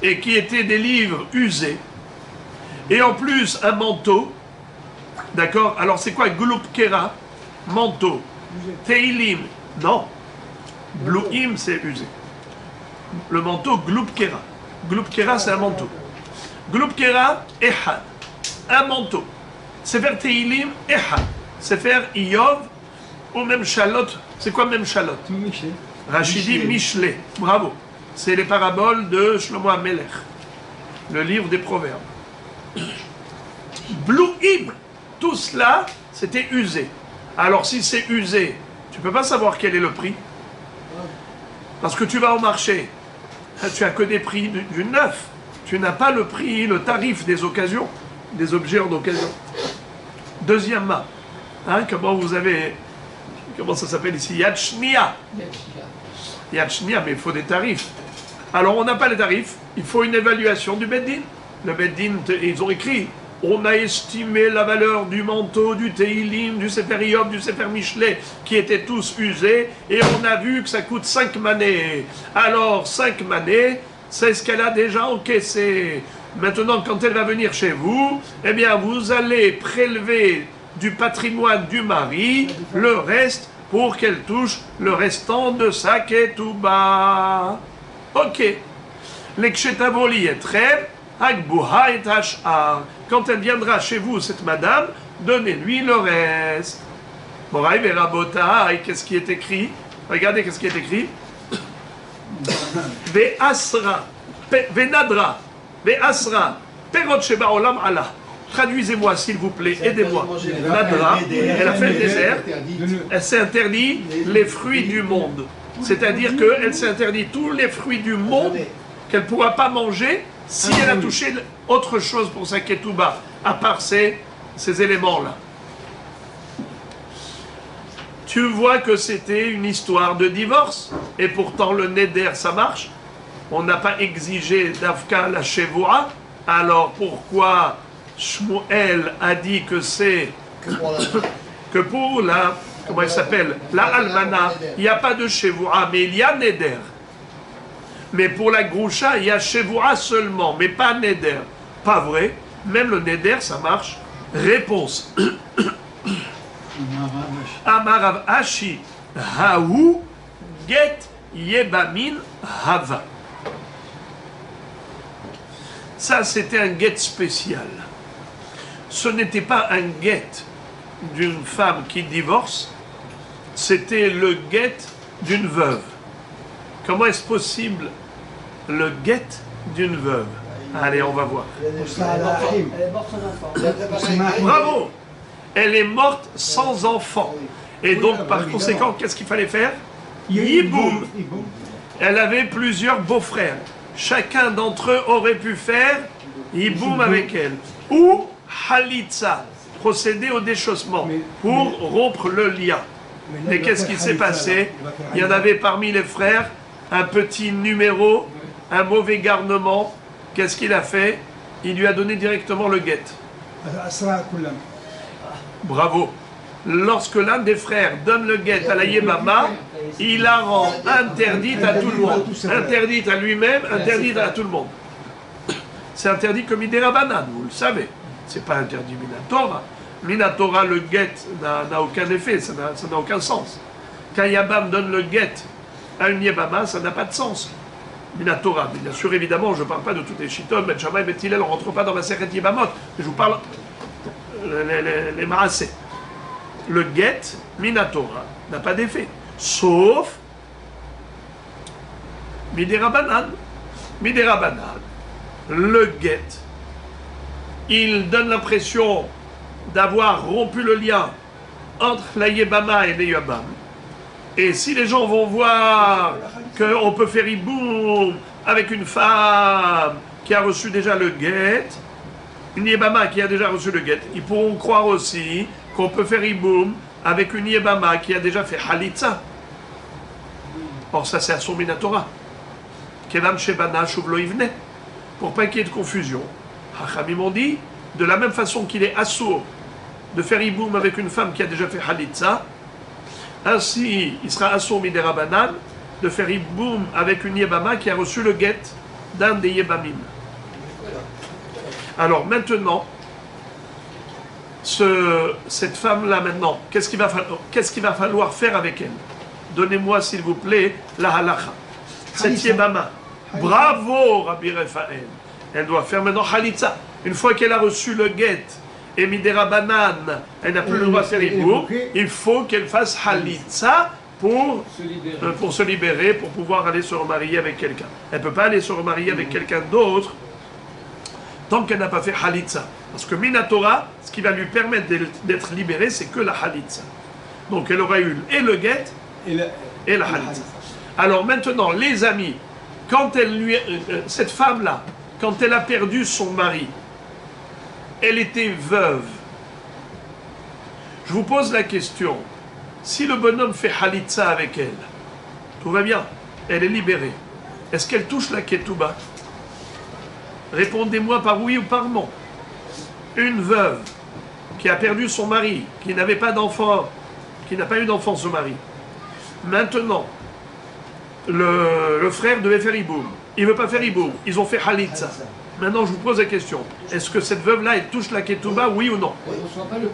et qui étaient des livres usés, et en plus un manteau, d'accord? Alors c'est quoi Glupkera? Manteau. Teilim, non. Bluim, c'est usé. Le manteau Glupkera. Glupkera, c'est un manteau. Glupkera, Ehad. Un manteau. Sefer Teilim, Ehad. Sefer Iyov, ou même Shalot. C'est quoi même Shalot? Rachidi Michelet. Bravo. C'est les paraboles de Shlomo HaMelech. Le livre des proverbes. Bluim. Tout cela, c'était usé. Alors si c'est usé, tu ne peux pas savoir quel est le prix. Parce que tu vas au marché, tu as que des prix du neuf. Tu n'as pas le prix, le tarif des occasions, des objets en occasion. Deuxièmement, hein, comment ça s'appelle ici? Yad Shnia. Yad Shnia, mais il faut des tarifs. Alors on n'a pas les tarifs, il faut une évaluation du Beddin. Le Beddin, ils ont écrit, on a estimé la valeur du manteau, du Teilim, du Sefer Iyov, du Sefer Michelet, qui étaient tous usés, et on a vu que ça coûte 5 manées. Alors, 5 manées, c'est ce qu'elle a déjà encaissé. Maintenant, quand elle va venir chez vous, eh bien, vous allez prélever du patrimoine du mari, le reste, pour qu'elle touche le restant de sa ketouba. Ok. L'Ekshetavoli est très... Quand elle viendra chez vous, cette madame, donnez-lui le reste. Moraï Verabotaï, qu'est-ce qui est écrit? Regardez qu'est-ce qui est écrit. Ve'asra, ve'nadra, ve'asra, perot sheba olam Allah. Traduisez-moi s'il vous plaît, aidez-moi. Nadra, elle a fait le désert, elle s'est interdit les fruits du monde. C'est-à-dire qu'elle s'est interdit tous les fruits du monde qu'elle ne pourra pas manger si elle a touché autre chose pour sa ketouba, à part ces éléments-là. Tu vois que c'était une histoire de divorce, et pourtant le neder, ça marche. On n'a pas exigé d'Afka la Shevoua, alors pourquoi Shmuel a dit que c'est que pour la, comment elle s'appelle, la Almana, il n'y a pas de Shevoua, mais il y a neder. Mais pour la Groucha, il y a Shevoua seulement, mais pas Neder. Pas vrai. Même le Neder, ça marche. Réponse. Amarav Ashi, Haou, Get, Yebamin, Hava. Ça, c'était un get spécial. Ce n'était pas un get d'une femme qui divorce, c'était le get d'une veuve. Comment est-ce possible le guet d'une veuve? Allez, on va voir. Elle est morte sans enfant. Bravo! Elle est morte sans enfant. Et donc, par conséquent, qu'est-ce qu'il fallait faire? Yiboum. Elle avait plusieurs beaux-frères. Chacun d'entre eux aurait pu faire Hiboum avec elle. Ou Halitza, procéder au déchaussement pour rompre le lien. Mais qu'est-ce qui s'est passé? Il y en avait parmi les frères un petit numéro, un mauvais garnement. Qu'est-ce qu'il a fait? Il lui a donné directement le guet. Bravo. Lorsque l'un des frères donne le guet à la Yébama, il la rend interdite à tout le monde. Interdite à lui-même, interdite à tout le monde. C'est interdit comme Midera Banan, vous le savez. C'est pas interdit Minatora. Minatora, le guet n'a aucun effet, ça n'a aucun sens. Quand Yabam donne le guet à une Yébama, ça n'a pas de sens. Minatora, bien sûr, évidemment, je ne parle pas de toutes les Shiton, Bet Shammai, Bet Hillel, on ne rentre pas dans la Seret Yébamot. Je vous parle les Maasé. Le guet, Minatora, n'a pas d'effet. Sauf Midera Banan. Midera Banan, le guet, il donne l'impression d'avoir rompu le lien entre la Yébama et les Yabam. Et si les gens vont voir qu'on peut faire hiboum avec une femme qui a reçu déjà le guet, une Yébama qui a déjà reçu le guet, ils pourront croire aussi qu'on peut faire hiboum avec une Yébama qui a déjà fait Halitza. Or ça c'est Asur Minatora. Kevam Shebana Shuvlo Ivne. Pour pas qu'il y ait de confusion. Hachamim ont dit, de la même façon qu'il est Asur de faire hiboum avec une femme qui a déjà fait Halitza, ainsi il sera Asur Midera Banan de faire hiboum avec une Yébama qui a reçu le guet d'un des Yébamim. Alors maintenant, cette femme-là maintenant, qu'est-ce qu'il va falloir faire avec elle? Donnez-moi s'il vous plaît la halacha. Cette Yébama, bravo Rabbi Raphaël, elle doit faire maintenant Halitza. Une fois qu'elle a reçu le guet et Midera Banan, elle n'a plus le droit de faire hiboum, il faut qu'elle fasse Halitza pour se libérer, pour pouvoir aller se remarier avec quelqu'un. Elle ne peut pas aller se remarier avec quelqu'un d'autre tant qu'elle n'a pas fait Halitza. Parce que Minatora, ce qui va lui permettre d'être libérée, c'est que la Halitza. Donc elle aura eu et le guet et la Halitza. Alors maintenant, les amis, quand cette femme-là, quand elle a perdu son mari, elle était veuve. Je vous pose la question, si le bonhomme fait Halitza avec elle, tout va bien, elle est libérée. Est-ce qu'elle touche la Ketouba? Répondez-moi par oui ou par non. Une veuve qui a perdu son mari, qui n'avait pas d'enfant, qui n'a pas eu d'enfant, ce mari. Maintenant, le frère devait faire hiboum. Il ne veut pas faire hiboum. Ils ont fait Halitza. Maintenant, je vous pose la question. Est-ce que cette veuve-là, elle touche la Ketouba, oui ou non?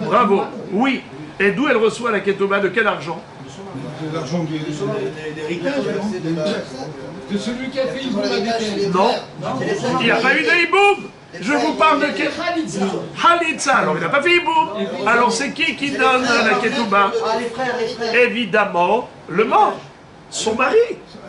Bravo. Oui. Et d'où elle reçoit la Ketouba? De quel argent? De l'argent de celui qui a fait hiboum avec elle. Non. Il n'y a pas eu de hiboum. Je vous parle de Halitza. Alors, il n'a pas fait hiboum. Alors, c'est qui donne la Ketouba? Évidemment, le mort. Son mari.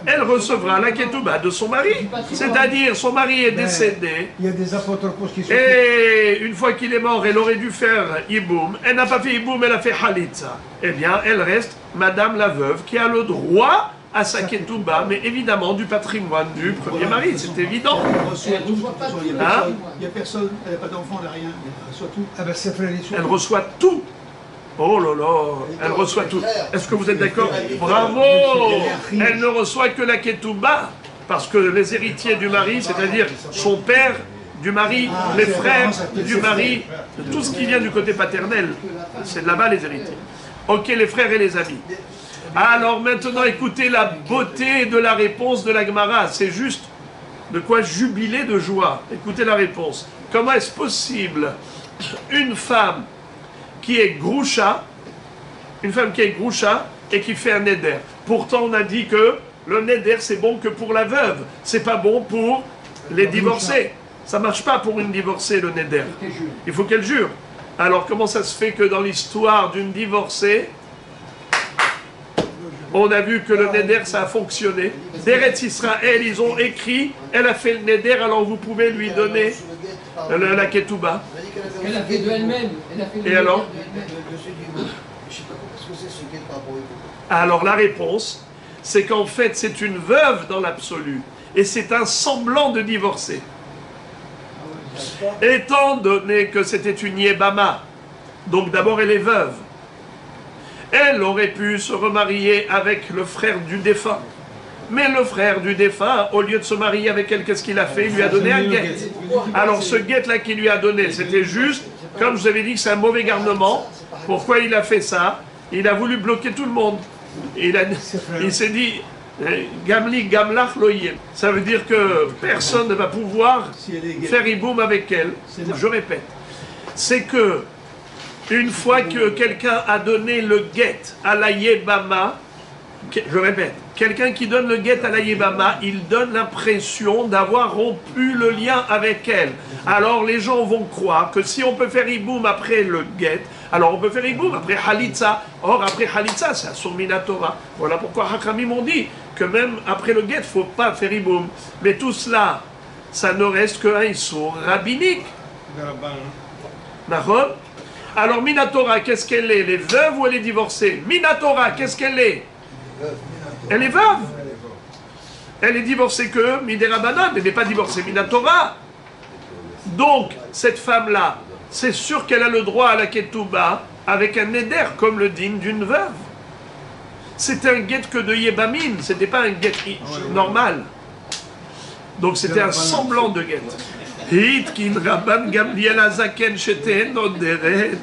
Elle recevra la Ketouba de son mari. C'est-à-dire, son mari est décédé. Il y a des apotropos qui sont... Et une fois qu'il est mort, elle aurait dû faire hiboum. Elle n'a pas fait hiboum, elle a fait Halitza. Eh bien, elle reste Madame la veuve qui a le droit à sa Ketouba, mais évidemment du patrimoine du premier mari, c'est évident. Il n'y a personne, elle n'a pas d'enfant, elle n'a rien. Elle reçoit tout. Ah ben, ses frères et sœurs. Elle reçoit tout. Oh là là, elle reçoit tout. Est-ce que vous êtes d'accord? Bravo. Elle ne reçoit que la Ketouba, parce que les héritiers du mari, c'est-à-dire son père du mari, les frères du mari, tout ce qui vient du côté paternel, c'est de là-bas les héritiers. Ok, les frères et les amis. Alors maintenant, écoutez la beauté de la réponse de la Gemara. C'est juste de quoi jubiler de joie. Écoutez la réponse. Comment est-ce possible une femme qui est groucha, et qui fait un neder? Pourtant, on a dit que le neder, c'est bon que pour la veuve. C'est pas bon pour les divorcés. Ça marche pas pour une divorcée, le neder. Il faut qu'elle jure. Alors, comment ça se fait que dans l'histoire d'une divorcée, on a vu que le neder, ça a fonctionné. D'Eretz Israël, ils ont écrit, elle a fait le neder, alors vous pouvez lui donner la ketouba. Elle a fait de elle-même. Et alors? Alors la réponse, c'est qu'en fait, c'est une veuve dans l'absolu. Et c'est un semblant de divorcer. Étant donné que c'était une Yébama, donc d'abord elle est veuve, elle aurait pu se remarier avec le frère du défunt. Mais le frère du défunt, au lieu de se marier avec elle, qu'est-ce qu'il a fait? Il lui a donné un guet. Alors ce guet-là qu'il lui a donné, c'était juste, comme je vous avais dit, c'est un mauvais garnement. Pourquoi il a fait ça? Il a voulu bloquer tout le monde. Il s'est dit, Gamli, Gamlach, Loyem. Ça veut dire que personne ne va pouvoir faire iboum avec elle. Je répète, c'est que une fois que quelqu'un a donné le guet à la Yébama, je répète, quelqu'un qui donne le guet à la Yébama, il donne l'impression d'avoir rompu le lien avec elle. Alors les gens vont croire que si on peut faire iboum après le guet, alors on peut faire iboum après Halitza. Or après Halitza, c'est Asur Minatora. Voilà pourquoi Hakamim ont dit que même après le guet, il ne faut pas faire iboum. Mais tout cela, ça ne reste qu'un Issour rabbinique. Nahon. Alors Minatora, qu'est-ce qu'elle est? Elle est veuve ou elle est divorcée? Minatora, qu'est-ce qu'elle est? Elle est veuve. Elle est divorcée que Miderabanan, elle n'est pas divorcée Minatora. Donc, cette femme-là, c'est sûr qu'elle a le droit à la Ketouba avec un neder, comme le digne d'une veuve. C'était un guet que de Yébamine, c'était pas un guet normal. Donc c'était un semblant de guet. Hitkin Rabban Gamliel Azaken Sheten Oderet.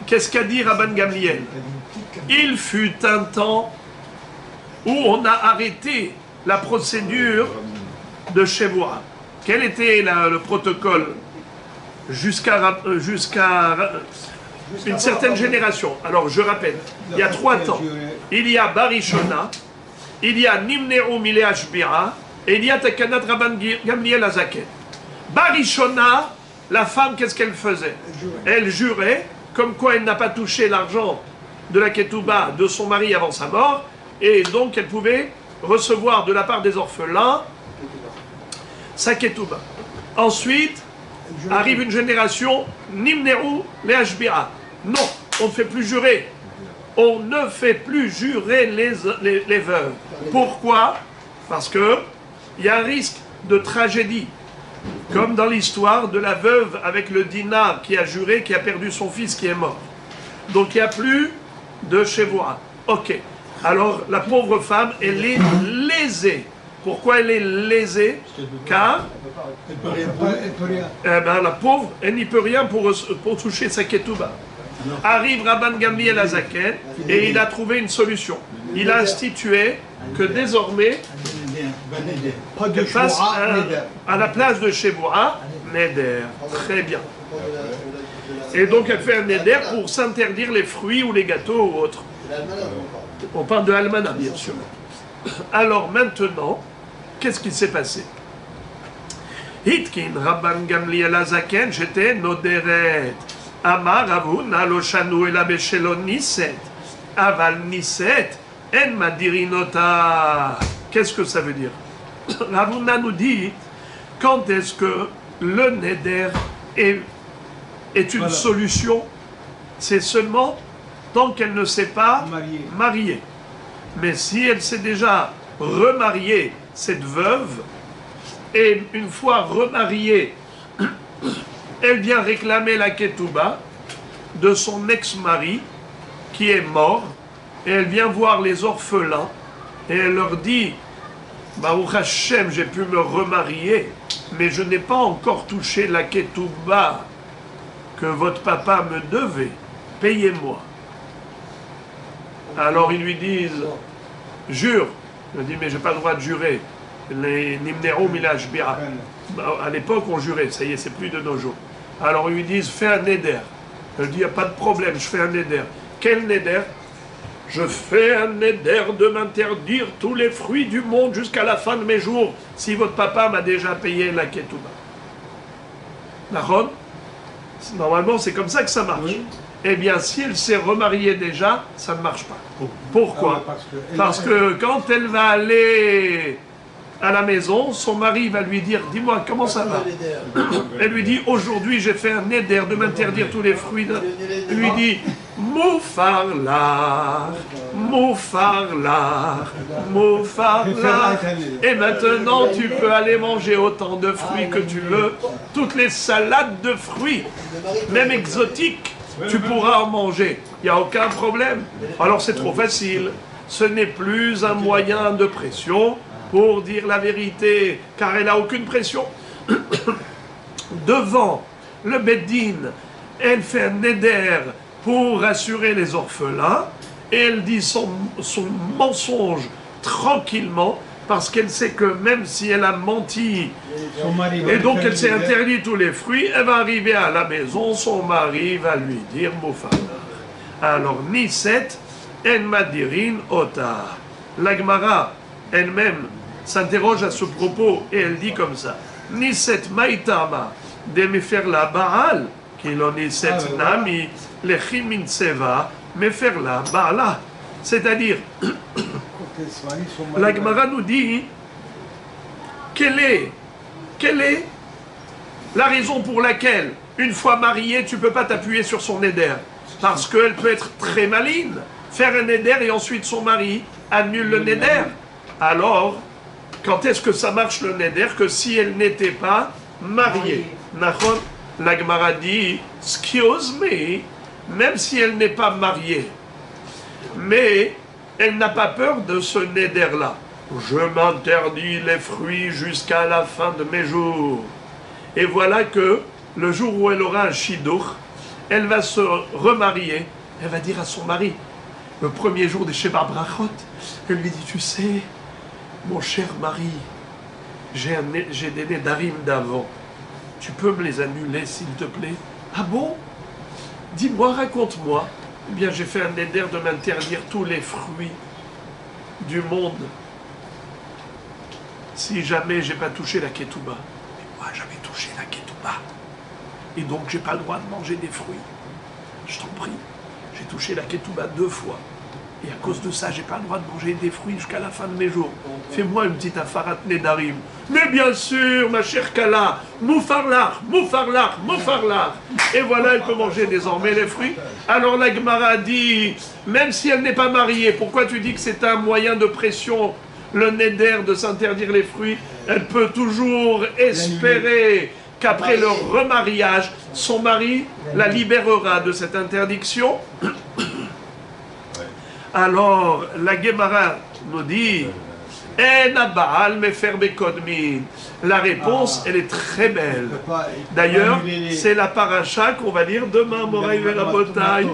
Qu'est-ce qu'a dit Rabban Gamliel? Il fut un temps où on a arrêté la procédure de Shevoua. Quel était le protocole jusqu'à une certaine génération? Alors je rappelle, il y a 3 temps. Il y a Barishona, il y a Nimneru Mile Ashbira, et il y a Takanat Rabban Gamliel Azaken. Barishona, la femme, qu'est-ce qu'elle faisait? Elle jurait comme quoi elle n'a pas touché l'argent de la Ketouba de son mari avant sa mort, et donc elle pouvait recevoir de la part des orphelins sa Ketouba. Ensuite, arrive une génération, Nimneru Leashbira. Non, on ne fait plus jurer. On ne fait plus jurer les veuves. Pourquoi? Parce que il y a un risque de tragédie. Comme dans l'histoire de la veuve avec le dinar qui a juré, qui a perdu son fils qui est mort. Donc il n'y a plus de Shevoua. Ok. Alors la pauvre femme, elle est lésée. Pourquoi elle est lésée? Car la pauvre, elle n'y peut rien pour toucher sa ketouba. Arrive Rabban Gamliel Azaken et il a trouvé une solution. Il a institué que désormais, qu'elle fasse à la place de Shevoua, Neder. Très bien. Et donc elle fait un Neder pour s'interdire les fruits ou les gâteaux ou autres. On parle de Almana, bien sûr. Alors maintenant, qu'est-ce qui s'est passé? Hitkin Rabban Gamliel Azaken, j'étais Noderet. Amar Ravuna lo shanu ela beshelo niset. Aval niset en madirinota. Qu'est-ce que ça veut dire? Ravuna nous dit quand est-ce que le neder est une solution? C'est seulement tant qu'elle ne s'est pas mariée. Mais si elle s'est déjà remariée, cette veuve, et une fois remariée, elle vient réclamer la ketouba de son ex-mari qui est mort, et elle vient voir les orphelins, et elle leur dit, Baruch Hashem, j'ai pu me remarier, mais je n'ai pas encore touché la ketouba que votre papa me devait, payez-moi. Alors ils lui disent, jure. Il dit, mais je n'ai pas le droit de jurer. Les Nimnero Milaj Bira. À l'époque, on jurait, ça y est, c'est plus de nos jours. Alors ils lui disent, fais un neder. Elle dit, il n'y a pas de problème, je fais un neder. Quel neder? Je fais un neder de m'interdire tous les fruits du monde jusqu'à la fin de mes jours, si votre papa m'a déjà payé la ketouba. D'accord? Normalement, c'est comme ça que ça marche. Oui. Eh bien, si elle s'est remariée déjà, ça ne marche pas. Pourquoi? Parce que quand elle va aller à la maison, son mari va lui dire, dis-moi, comment ça va? Elle lui dit, aujourd'hui j'ai fait un neder de m'interdire tous les fruits. Elle lui dit, Moufarlar, Moufarlar, Moufarlar. Et maintenant, tu peux aller manger autant de fruits que tu veux. Toutes les salades de fruits, même exotiques, tu pourras en manger. Il n'y a aucun problème. Alors c'est trop facile. Ce n'est plus un moyen de pression pour dire la vérité, car elle n'a aucune pression. Devant le Beddin, elle fait un neder pour rassurer les orphelins, et elle dit son mensonge tranquillement, parce qu'elle sait que même si elle a menti, et donc elle s'est interdit tous les fruits, elle va arriver à la maison, son mari va lui dire Moufarlar. Alors, Niset, En Madirin Ota. La Gemara elle-même s'interroge à ce propos, et elle dit comme ça Niset Maïtama de me faire la Baal, qui l'on Niset Nami. Lechimin Seva, me faire la bala. C'est-à-dire, la Gemara nous dit quelle est la raison pour laquelle, une fois mariée, tu ne peux pas t'appuyer sur son éder. Parce qu'elle peut être très maligne, faire un éder et ensuite son mari annule le néder. Alors, quand est-ce que ça marche le néder? Que si elle n'était pas mariée. La Gemara dit, excuse me, même si elle n'est pas mariée, mais elle n'a pas peur de ce néder-là. Je m'interdis les fruits jusqu'à la fin de mes jours. Et voilà que le jour où elle aura un shidur, elle va se remarier. Elle va dire à son mari, le premier jour des Sheva Brachot, elle lui dit, tu sais, mon cher mari, j'ai des nédarim d'avant. Tu peux me les annuler, s'il te plaît? Ah bon? Dis-moi, raconte-moi. Eh bien, j'ai fait un néder de m'interdire tous les fruits du monde. Si jamais j'ai pas touché la ketouba. Mais moi, j'avais touché la ketouba. Et donc, j'ai pas le droit de manger des fruits. Je t'en prie. J'ai touché la ketouba 2 fois. Et à cause de ça, j'ai pas le droit de manger des fruits jusqu'à la fin de mes jours. Fais-moi une petite afarat nedarim. Mais bien sûr, ma chère Kala, Moufarlar, Moufarlar, Moufarlar. Et voilà, elle peut manger désormais les fruits. Alors la Gemara dit, même si elle n'est pas mariée, pourquoi tu dis que c'est un moyen de pression, le neder, de s'interdire les fruits? Elle peut toujours espérer qu'après leur remariage, son mari la libérera de cette interdiction. Alors, la Gemara nous dit, la réponse, elle est très belle. D'ailleurs, c'est la paracha qu'on va lire demain, Moraï Verabotai.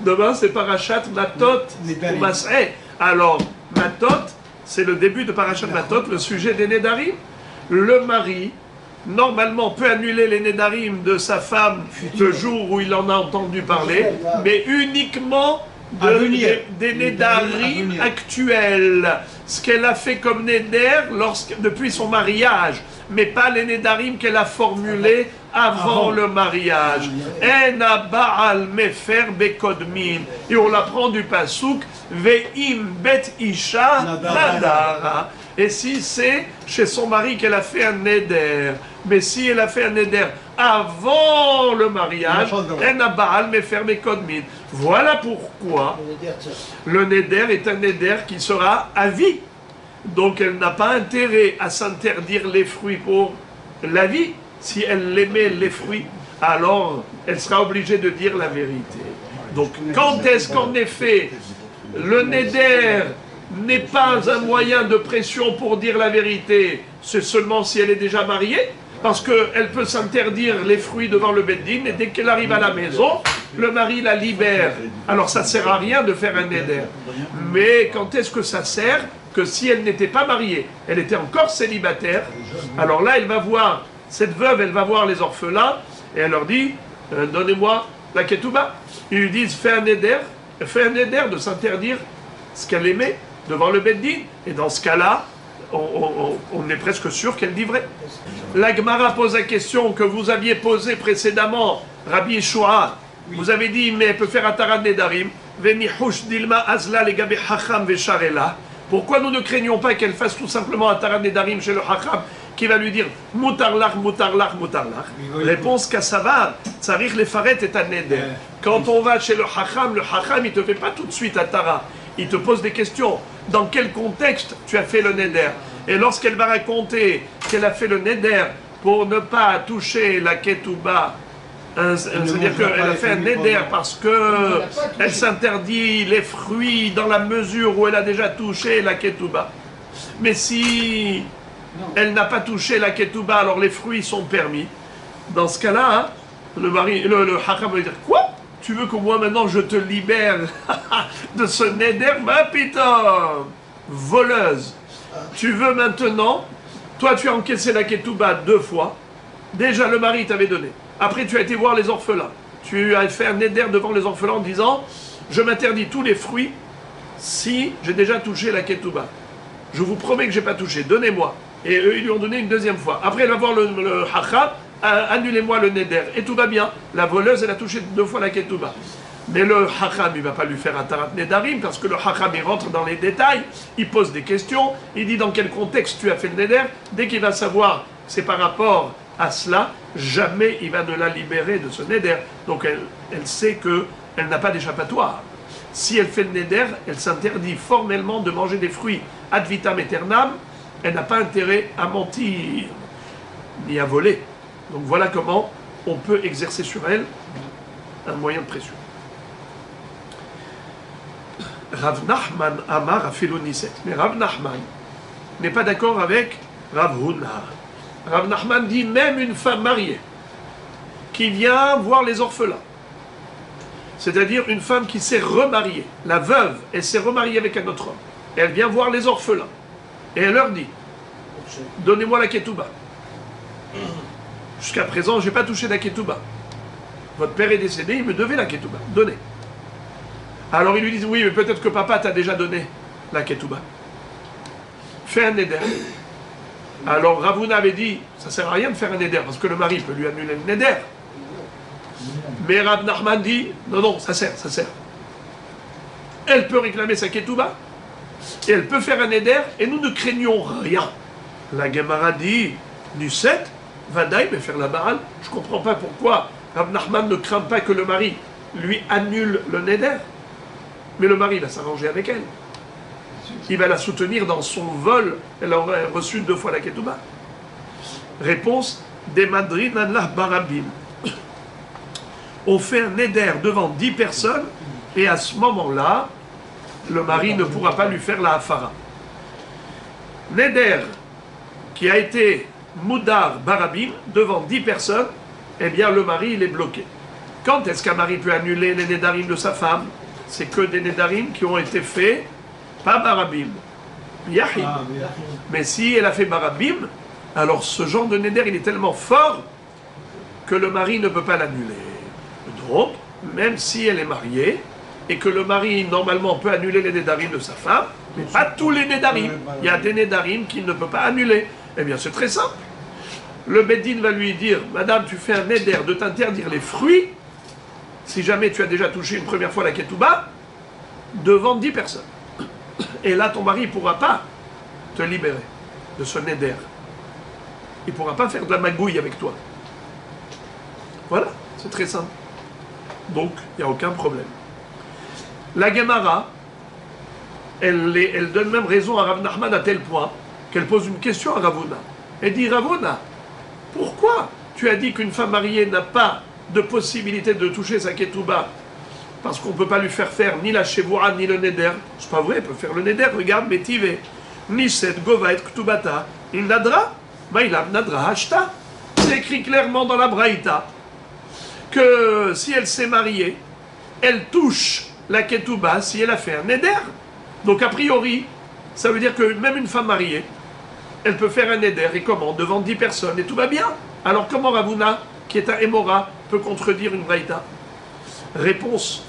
Demain, c'est parachat Matot ou Mas'eh. Alors, Matot, c'est le début de parachat Matot, le sujet des Nédarim. Le mari, normalement, peut annuler les Nédarim de sa femme le jour où il en a entendu parler, mais uniquement des Nédarim actuels, ce qu'elle a fait comme Néder depuis son mariage, mais pas les Nédarim qu'elle a formulés avant le mariage. Ena Baal Mefer Bekodmin. Et on l'apprend du Passouk, Ve'im Bet Isha Nadara. Et si c'est chez son mari qu'elle a fait un Néder, mais si elle a fait un Néder avant le mariage, Ena Baal Mefer Bekodmin. Voilà pourquoi le Néder est un Néder qui sera à vie. Donc elle n'a pas intérêt à s'interdire les fruits pour la vie. Si elle aimait les fruits, alors elle sera obligée de dire la vérité. Donc quand est-ce qu'en effet le Néder n'est pas un moyen de pression pour dire la vérité? C'est seulement si elle est déjà mariée, parce qu'elle peut s'interdire les fruits devant le Beddin, et dès qu'elle arrive à la maison, le mari la libère. Alors ça ne sert à rien de faire un Néder. Mais quand est-ce que ça sert? Que si elle n'était pas mariée, elle était encore célibataire, alors là elle va voir, cette veuve, elle va voir les orphelins, et elle leur dit, donnez-moi la ketouba. Ils lui disent, fais un Néder de s'interdire ce qu'elle aimait devant le Beddin, et dans ce cas-là, on est presque sûr qu'elle dit vrai. La Gemara pose la question que vous aviez posée précédemment, Rabbi Yeshua. Vous avez dit, mais elle peut faire Atarat Nedarim. Venihush dilma azla legabe hacham vesharela. Pourquoi nous ne craignons pas qu'elle fasse tout simplement Atarat Nedarim chez le hacham, qui va lui dire Moutarlach, Moutarlach, Moutarlach. Réponse Kassavar, Tsarich Lefaret est un neder. Quand on va chez le Hacham il ne te fait pas tout de suite à Tara. Il te pose des questions. Dans quel contexte tu as fait le neder? Et lorsqu'elle va raconter qu'elle a fait le neder pour ne pas toucher la ketouba, c'est-à-dire qu'elle a fait un neder parce qu'elle s'interdit les fruits dans la mesure où elle a déjà touché la ketouba. Mais si elle n'a pas touché la ketouba, alors les fruits sont permis. Dans ce cas-là, le Hacham va dire quoi? Tu veux que moi maintenant je te libère de ce neder? Ma putain, voleuse. Tu veux maintenant, toi tu as encaissé la ketouba 2 fois. Déjà le mari t'avait donné. Après tu as été voir les orphelins. Tu as fait un neder devant les orphelins en disant je m'interdis tous les fruits si j'ai déjà touché la ketouba. Je vous promets que je n'ai pas touché, donnez-moi. Et eux ils lui ont donné une 2e fois. Après elle va voir le Hacham, annulez-moi le neder. Et tout va bien. La voleuse elle a touché 2 fois la ketouba. Mais le Hacham, il ne va pas lui faire un tarat nedarim, parce que le Hacham, il rentre dans les détails, il pose des questions, il dit dans quel contexte tu as fait le neder. Dès qu'il va savoir c'est par rapport à cela, jamais il va ne la libérer de ce neder. Donc elle sait qu'elle n'a pas d'échappatoire. Si elle fait le neder, elle s'interdit formellement de manger des fruits ad vitam aeternam. Elle n'a pas intérêt à mentir, ni à voler. Donc voilà comment on peut exercer sur elle un moyen de pression. Rav Nachman Amar Afilo Niset. Mais Rav Nachman n'est pas d'accord avec Rav Huna. Rav Nachman dit même une femme mariée qui vient voir les orphelins, c'est-à-dire une femme qui s'est remariée, la veuve, elle s'est remariée avec un autre homme, et elle vient voir les orphelins, et elle leur dit donnez-moi la ketouba. Jusqu'à présent, je n'ai pas touché la ketouba. Votre père est décédé, il me devait la ketouba. Donnez. Alors ils lui disent oui, mais peut-être que papa t'a déjà donné la ketouba. Fais un neder. Alors Ravuna avait dit ça sert à rien de faire un neder parce que le mari peut lui annuler le neder. Mais Rav Nachman dit non, ça sert. Elle peut réclamer sa ketouba et elle peut faire un neder et nous ne craignons rien. La Gemara dit Nuset, Vadaï, mais faire la baral. Je ne comprends pas pourquoi Rav Nachman ne craint pas que le mari lui annule le neder. Mais le mari va s'arranger avec elle. Il va la soutenir dans son vol. Elle aurait reçu 2 fois la ketouba. Réponse des madrin Allah barabim. On fait un neder devant 10 personnes et à ce moment-là, le mari ne pourra pas lui faire la hafara. Neder qui a été moudar barabim devant 10 personnes, eh bien le mari il est bloqué. Quand est-ce qu'un mari peut annuler les nedarim de sa femme? C'est que des nedarim qui ont été faits, pas barabim, yahid. Mais si elle a fait barabim, alors ce genre de neder, il est tellement fort que le mari ne peut pas l'annuler. Donc, même si elle est mariée, et que le mari, normalement, peut annuler les nedarim de sa femme, mais pas tous les nedarim. Il y a des nedarim qu'il ne peut pas annuler. Eh bien, c'est très simple. Le Beddin va lui dire, madame, tu fais un neder de t'interdire les fruits, si jamais tu as déjà touché une première fois la ketouba, devant 10 personnes. Et là, ton mari ne pourra pas te libérer de ce neder. Il ne pourra pas faire de la magouille avec toi. Voilà, c'est très simple. Donc, il n'y a aucun problème. La Gemara, elle donne même raison à Rav Nachman à tel point qu'elle pose une question à Ravuna. Elle dit, Ravuna, pourquoi tu as dit qu'une femme mariée n'a pas de possibilité de toucher sa ketouba parce qu'on ne peut pas lui faire ni la chevoura ni le neder? C'est pas vrai, elle peut faire le neder. Regarde, Métivé. Niset gova et ktubata. Il nadra. Maïlam nadra hashta. C'est écrit clairement dans la Braïta que si elle s'est mariée, elle touche la ketouba si elle a fait un neder. Donc a priori, ça veut dire que même une femme mariée, elle peut faire un neder. Et comment? Devant 10 personnes et tout va bien. Alors comment Ravuna, qui est un Hémora, peut contredire une Braïta? Réponse.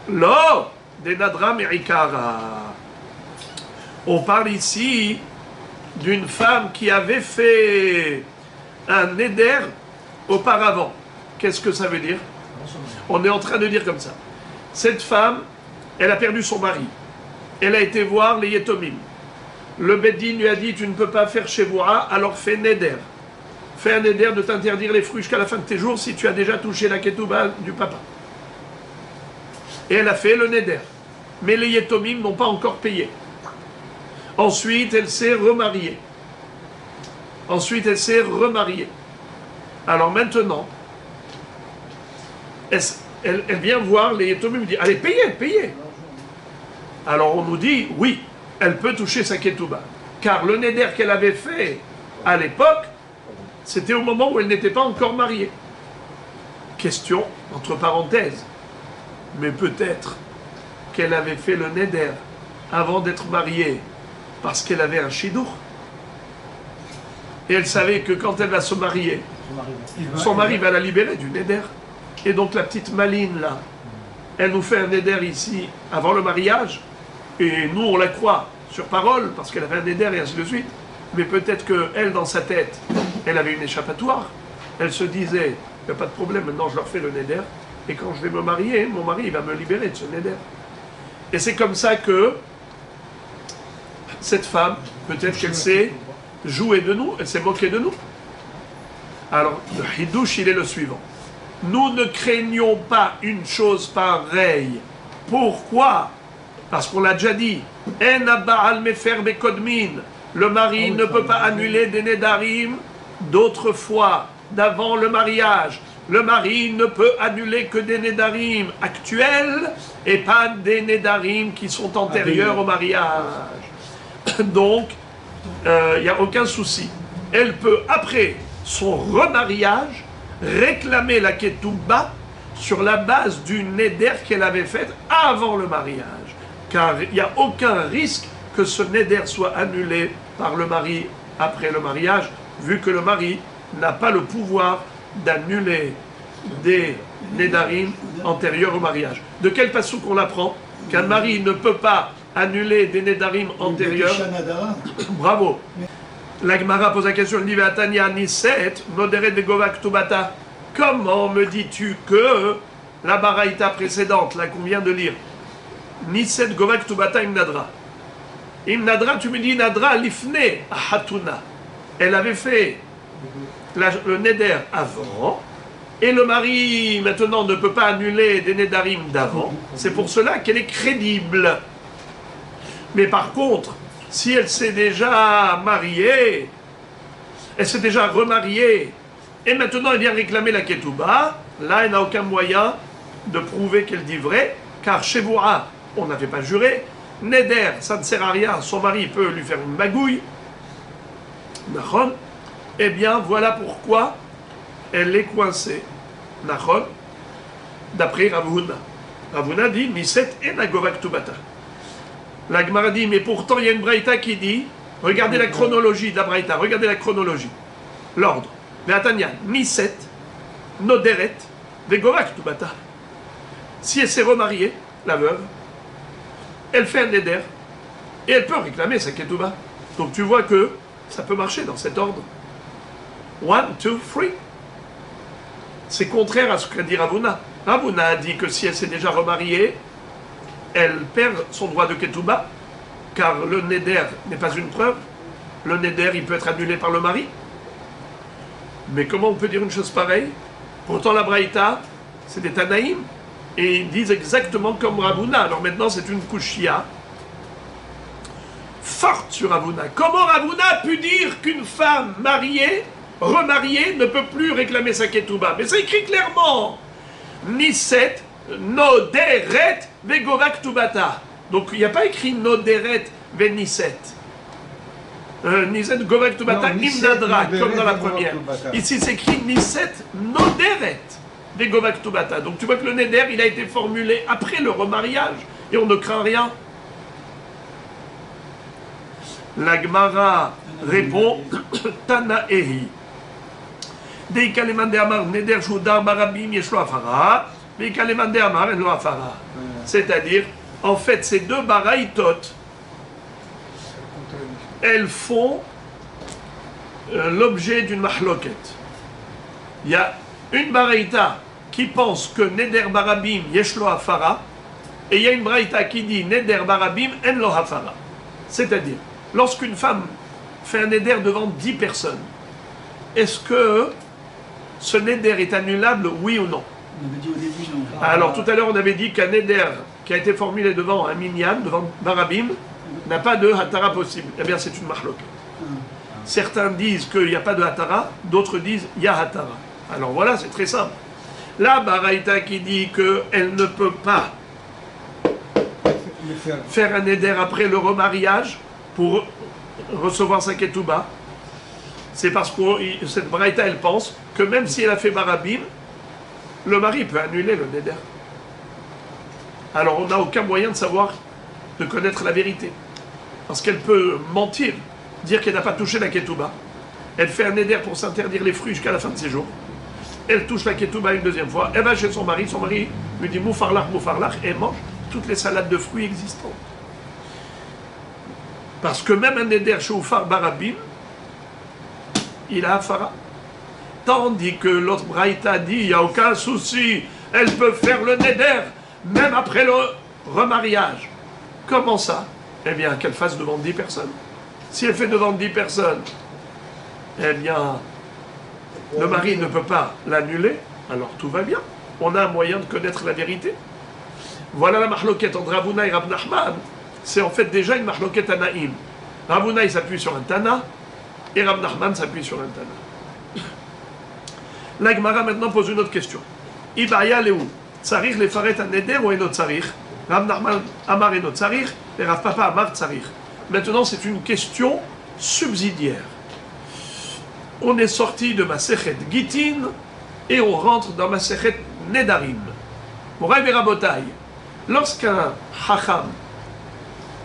Lo, des Nadra Merikara. On parle ici d'une femme qui avait fait un neder auparavant. Qu'est-ce que ça veut dire? On est en train de dire comme ça. Cette femme, elle a perdu son mari. Elle a été voir les Yetomim. Le Beddin lui a dit, tu ne peux pas faire Shevoua, alors fais Neder. Fais un Neder de t'interdire les fruits jusqu'à la fin de tes jours si tu as déjà touché la Ketouba du papa. Et elle a fait le Neder. Mais les Yetomim n'ont pas encore payé. Ensuite, elle s'est remariée. Alors maintenant, elle vient voir les Yetomim et dit, allez, payez. Alors on nous dit, oui, elle peut toucher sa Ketouba. Car le Neder qu'elle avait fait à l'époque, c'était au moment où elle n'était pas encore mariée. Question, entre parenthèses, mais peut-être qu'elle avait fait le Neder avant d'être mariée parce qu'elle avait un chidour. Et elle savait que quand elle va se marier, son mari va la libérer du Neder. Et donc la petite Maline là, elle nous fait un Neder ici avant le mariage, et nous on la croit sur parole parce qu'elle avait un Neder et ainsi de suite. Mais peut-être qu'elle, dans sa tête, elle avait une échappatoire. Elle se disait, il n'y a pas de problème, maintenant je leur fais le Neder, et quand je vais me marier, mon mari il va me libérer de ce Neder. Et c'est comme ça que cette femme, peut-être qu'elle s'est jouée de nous, elle s'est moquée de nous. Alors, le Hidouche, il est le suivant. Nous ne craignons pas une chose pareille. Pourquoi? Parce qu'on l'a déjà dit. Le mari ne peut pas annuler des Nedarim d'autrefois, d'avant le mariage. Le mari ne peut annuler que des Nedarim actuels et pas des Nedarim qui sont antérieurs au mariage. Donc, il n'y a aucun souci. Elle peut, après son remariage, réclamer la Ketouba sur la base du Neder qu'elle avait fait avant le mariage. Car il n'y a aucun risque que ce Neder soit annulé par le mari après le mariage, vu que le mari n'a pas le pouvoir d'annuler des Nedarim antérieurs au mariage. De quel passou qu'on apprend qu'un mari ne peut pas annuler des Nedarim antérieurs? Bravo. La Gemara pose la question, elle dit Vatania Niset, Noderet de Govak Tubata. Comment me dis-tu que la baraïta précédente, là qu'on vient de lire, Niset Govak Tubata Imnadra. Imnadra, tu me dis Nadra Lifne Hatuna. Elle avait fait le Neder avant, et le mari maintenant ne peut pas annuler des Nedarim d'avant. C'est pour cela qu'elle est crédible. Mais par contre, si elle s'est déjà mariée, elle s'est déjà remariée, et maintenant elle vient réclamer la Ketouba, là elle n'a aucun moyen de prouver qu'elle dit vrai, car chez Boura, on n'avait pas juré, Neder, ça ne sert à rien, son mari peut lui faire une magouille, Nachon, eh bien voilà pourquoi elle est coincée, Nachon, d'après Ravuna. Ravuna dit, Niset enagovak tubata. La Gemara dit, mais pourtant il y a une braïta qui dit, regardez la chronologie de la braïta, regardez la chronologie, l'ordre. Ve'atanya, Niset, Noderet, Vegovak Tubata. Si elle s'est remariée, la veuve, elle fait un Neder, et elle peut réclamer sa Ketouba. Donc tu vois que ça peut marcher dans cet ordre. 1, 2, 3. C'est contraire à ce qu'a dit Ravuna. Ravuna a dit que si elle s'est déjà remariée, elle perd son droit de Ketouba, car le Neder n'est pas une preuve. Le Neder, il peut être annulé par le mari. Mais comment on peut dire une chose pareille? Pourtant, la Braïta, c'est des Tanaïm, et ils disent exactement comme Ravuna. Alors maintenant, c'est une Kushia forte sur Ravuna. Comment Ravuna a pu dire qu'une femme mariée, remariée, ne peut plus réclamer sa Ketouba? Mais c'est écrit clairement. Niset, Noderet, Vegovak Tubata. Donc il n'y a pas écrit Noderet, Veniset. Niset, Govak Tubata, Imnadra, comme dans la première. Ici c'est écrit Niset, Noderet, Vegovak Tubata. Donc tu vois que le Neder, il a été formulé après le remariage, et on ne craint rien. La Gemara répond, Tanaehi. C'est-à-dire, en fait, ces deux baraïtot, elles font l'objet d'une mahloket. Il y a une baraïta qui pense que Neder Barabim Yeshlo Hafara, et il y a une baraïta qui dit Neder Barabim En Lo Hafara. C'est-à-dire, lorsqu'une femme fait un neder devant 10 personnes, est-ce que ce neder est annulable, oui ou non? On avait dit au début, non. Alors tout à l'heure, on avait dit qu'un neder qui a été formulé devant un minyan, devant Barabim, n'a pas de hatara possible. Eh bien, c'est une mahloket. Certains disent qu'il n'y a pas de hatara, d'autres disent qu'il y a hatara. Alors voilà, c'est très simple. La baraïta qui dit qu'elle ne peut pas faire un neder après le remariage pour recevoir sa ketouba, c'est parce que cette baraïta, elle pense que même si elle a fait barabim, le mari peut annuler le neder. Alors on n'a aucun moyen de savoir, de connaître la vérité. Parce qu'elle peut mentir, dire qu'elle n'a pas touché la ketouba. Elle fait un neder pour s'interdire les fruits jusqu'à la fin de ses jours. Elle touche la ketouba une deuxième fois, elle va chez son mari lui dit moufarlach, et elle mange toutes les salades de fruits existantes. Parce que même un neder chez Oufar Barabim, il a afara. Tandis que l'autre braïta dit, il n'y a aucun souci, elle peut faire le neder, même après le remariage. Comment ça? Eh bien, qu'elle fasse devant 10 personnes. Si elle fait devant 10 personnes, eh bien, le mari ne peut pas l'annuler, alors tout va bien. On a un moyen de connaître la vérité. Voilà la mahloket entre Rav Huna et Rav Nachman. C'est en fait déjà une mahloket anaïm. Rav Huna, il s'appuie sur un Tana, et Rav Nachman s'appuie sur un Tana. La Gemara maintenant pose une autre question. Ibaya Léou, Tsarich les faret an neder ou enot tsarich? Rav Nachman Amar enot tsarich, et Rav Papa Amar tsarich. Maintenant, c'est une question subsidiaire. On est sorti de Masechet Gitin et on rentre dans Masechet Nedarim. Moraï Berabotai, lorsqu'un Hacham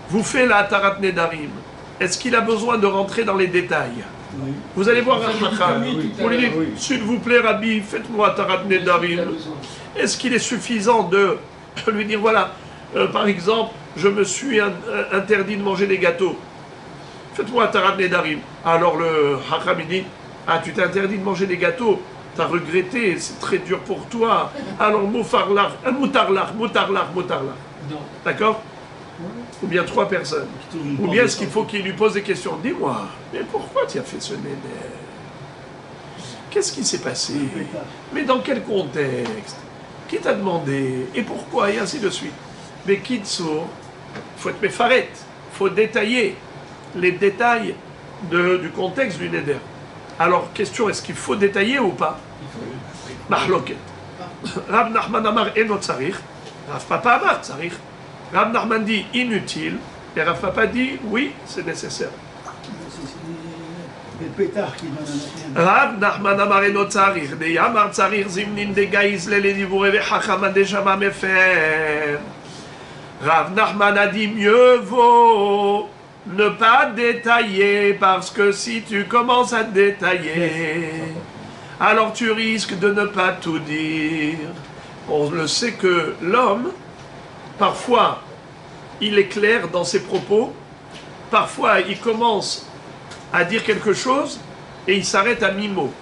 vous fait la Hatarat Nedarim, est-ce qu'il a besoin de rentrer dans les détails? Oui. Vous allez voir un Hacham, vous lui dites, s'il vous plaît Rabbi, faites-moi Hatarat Nedarim. Est-ce qu'il est suffisant de lui dire, voilà, par exemple, je me suis interdit de manger des gâteaux. Faites-moi Hatarat Nedarim. Alors le Hacham il dit, ah, tu t'es interdit de manger des gâteaux, t'as regretté, c'est très dur pour toi. Alors moutarlach. D'accord? Ou bien 3 personnes. Ou bien est-ce qu'il faut qu'il lui pose des questions? Dis-moi, mais pourquoi tu as fait ce neder? Qu'est-ce qui s'est passé? Mais dans quel contexte? Qui t'a demandé? Et pourquoi? Et ainsi de suite. Mais Kitsour, il faut être méfaret, il faut détailler les détails du contexte du neder. Alors, question, est-ce qu'il faut détailler ou pas? Mahloket. Rav Nachman Amar enot tsarich, Rav Papa Amar tsarich. Rav Nachman dit inutile, et Rav Papa dit oui, c'est nécessaire. Rav Nachman Amar enot tsarich, de Yamar tsarich zimnin de gaiz lele divure vechachama de shama mefer. Rav Nachman a dit mieux vaut ne pas détailler, parce que si tu commences à détailler, alors tu risques de ne pas tout dire. On le sait que l'homme, parfois, il est clair dans ses propos, parfois il commence à dire quelque chose et il s'arrête à mi-mot.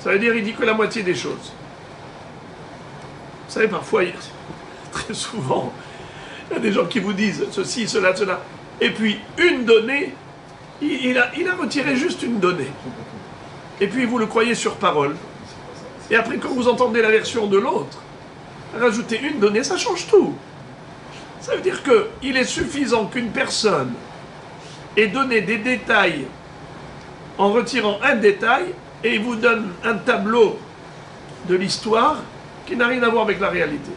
Ça veut dire qu'il dit que la moitié des choses. Vous savez, parfois, très souvent, il y a des gens qui vous disent ceci, cela, cela. Et puis, une donnée, il a retiré juste une donnée. Et puis, vous le croyez sur parole. Et après, quand vous entendez la version de l'autre, rajouter une donnée, ça change tout. Ça veut dire qu'il est suffisant qu'une personne ait donné des détails en retirant un détail, et il vous donne un tableau de l'histoire qui n'a rien à voir avec la réalité.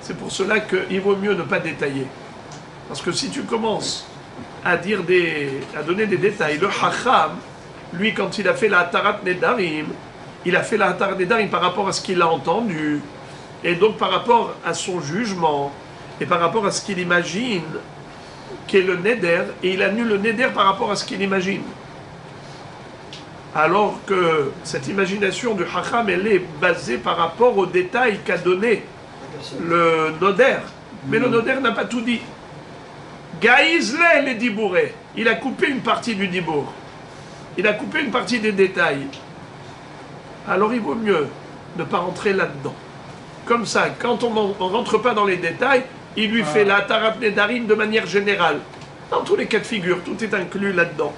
C'est pour cela qu'il vaut mieux ne pas détailler. Parce que si tu commences à donner des détails, le Hacham, lui, quand il a fait la Hatarat Nedarim, il a fait la Hatarat Nedarim par rapport à ce qu'il a entendu, et donc par rapport à son jugement, et par rapport à ce qu'il imagine qu'est le Neder, et il annule le Neder par rapport à ce qu'il imagine. Alors que cette imagination du Hacham, elle est basée par rapport aux détails qu'a donné le Noder. Mais le Noder n'a pas tout dit. Gaïzle les dibourés. Il a coupé une partie du dibour. Il a coupé une partie des détails. Alors il vaut mieux ne pas rentrer là-dedans. Comme ça, quand on ne rentre pas dans les détails, il lui fait la Hatarat Nedarim de manière générale. Dans tous les cas de figure, tout est inclus là-dedans.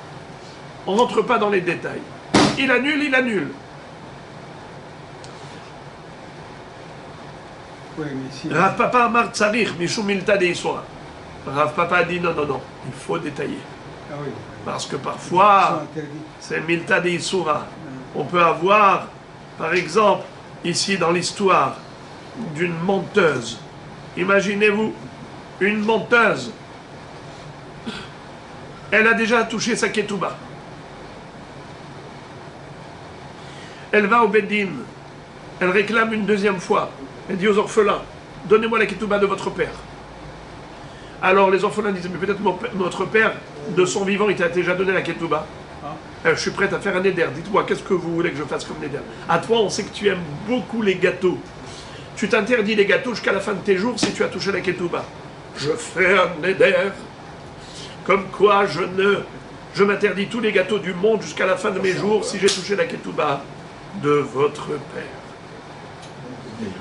On ne rentre pas dans les détails. Il annule, il annule. Oui, mais si... Rav Papa Amar Tsarich, Mishum Milta Deisora. Rav Papa a dit non, il faut détailler. Ah oui. Parce que parfois, c'est Milta Deisora. On peut avoir, par exemple, ici dans l'histoire, d'une menteuse. Imaginez-vous, une menteuse. Elle a déjà touché sa ketouba. Elle va au Beddin. Elle réclame une deuxième fois. Elle dit aux orphelins, donnez-moi la ketouba de votre père. Alors les orphelins disent, mais peut-être notre père, de son vivant, il t'a déjà donné la ketouba. Je suis prête à faire un neder. Dites-moi, qu'est-ce que vous voulez que je fasse comme neder? À toi, on sait que tu aimes beaucoup les gâteaux. Tu t'interdis les gâteaux jusqu'à la fin de tes jours si tu as touché la ketouba. Je ferai un neder. Comme quoi, je m'interdis tous les gâteaux du monde jusqu'à la fin de mes jours si j'ai touché la ketouba de votre père.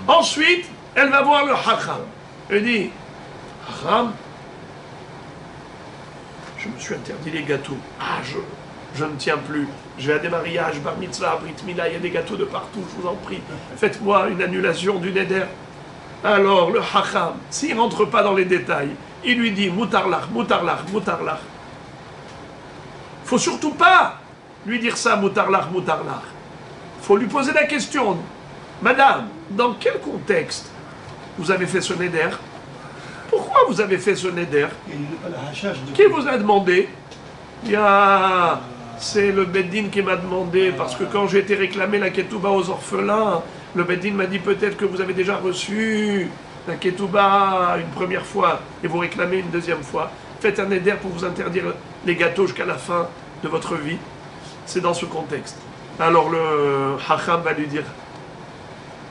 Ensuite, elle va voir le Hacham. Elle dit, Hacham, je me suis interdit les gâteaux. Ah, je ne tiens plus. Je vais à des mariages, bar mitzvah, brit mila, il y a des gâteaux de partout, je vous en prie. Faites-moi une annulation du neder. Alors, le Hacham, s'il ne rentre pas dans les détails, il lui dit, moutarlach, moutarlach, moutarlach. Il ne faut surtout pas lui dire ça, moutarlach, moutarlach. Il faut lui poser la question, Madame, dans quel contexte vous avez fait ce neder? Pourquoi vous avez fait ce neder? Qui vous a demandé? C'est le Beddin qui m'a demandé, parce que quand j'ai été réclamer la ketouba aux orphelins, le Beddin m'a dit peut-être que vous avez déjà reçu la ketouba une première fois et vous réclamez une deuxième fois. Faites un neder pour vous interdire les gâteaux jusqu'à la fin de votre vie. C'est dans ce contexte. Alors le Hacham va lui dire,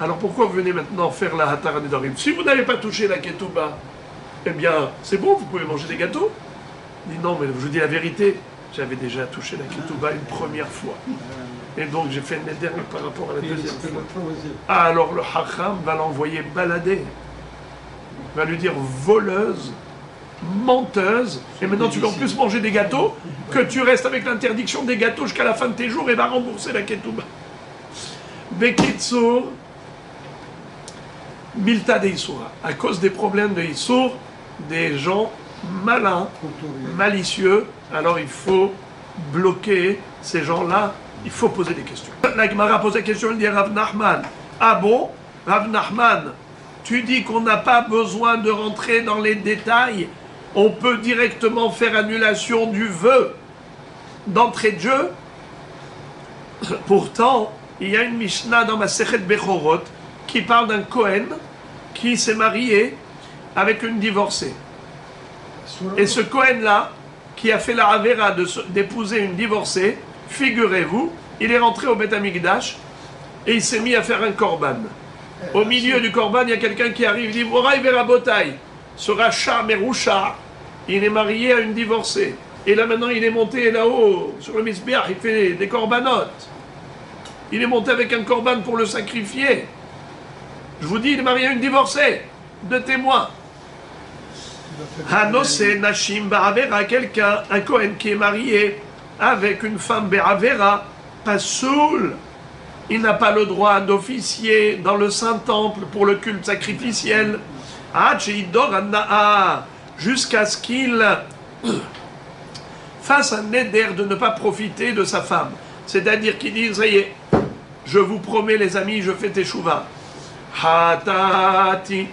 alors pourquoi vous venez maintenant faire la Hatara Nedarim? Si vous n'avez pas touché la ketouba, eh bien c'est bon, vous pouvez manger des gâteaux. Il dit non, mais je vous dis la vérité, j'avais déjà touché la ketouba une première fois. Et donc j'ai fait le neder par rapport à la deuxième fois. Alors le Hacham va l'envoyer balader. Il va lui dire voleuse, menteuse, et maintenant tu vas en plus manger des gâteaux, que tu restes avec l'interdiction des gâteaux jusqu'à la fin de tes jours et va rembourser la ketouba. Bekitsour, Milta de Issoura. À cause des problèmes de Issour, des gens malins, malicieux, alors il faut bloquer ces gens-là, il faut poser des questions. La Gemara pose la question, il dit Rav Nachman, ah bon, Rav Nachman, tu dis qu'on n'a pas besoin de rentrer dans les détails, on peut directement faire annulation du vœu d'entrée de jeu. Pourtant, il y a une Mishnah dans ma Masechet Bechorot qui parle d'un Kohen qui s'est marié avec une divorcée. Et ce Kohen-là, qui a fait la Avera d'épouser une divorcée, figurez-vous, il est rentré au Beth Amikdash et il s'est mis à faire un korban. Au milieu du korban, il y a quelqu'un qui arrive, il dit Moraï Verabotai, ce rachat Meroucha, il est marié à une divorcée. Et là maintenant, il est monté là-haut, sur le Misbeach, il fait des corbanotes. Il est monté avec un korban pour le sacrifier. Je vous dis, il est marié à une divorcée. Deux témoins. Hanose Nashim Ba'avera, quelqu'un, un Kohen qui est marié avec une femme Ba'avera, pas soul. Il n'a pas le droit d'officier dans le Saint-Temple pour le culte sacrificiel. Jusqu'à ce qu'il fasse un neder de ne pas profiter de sa femme. C'est-à-dire qu'il dit, ça y est, je vous promets les amis, je fais teshuva. Hatati,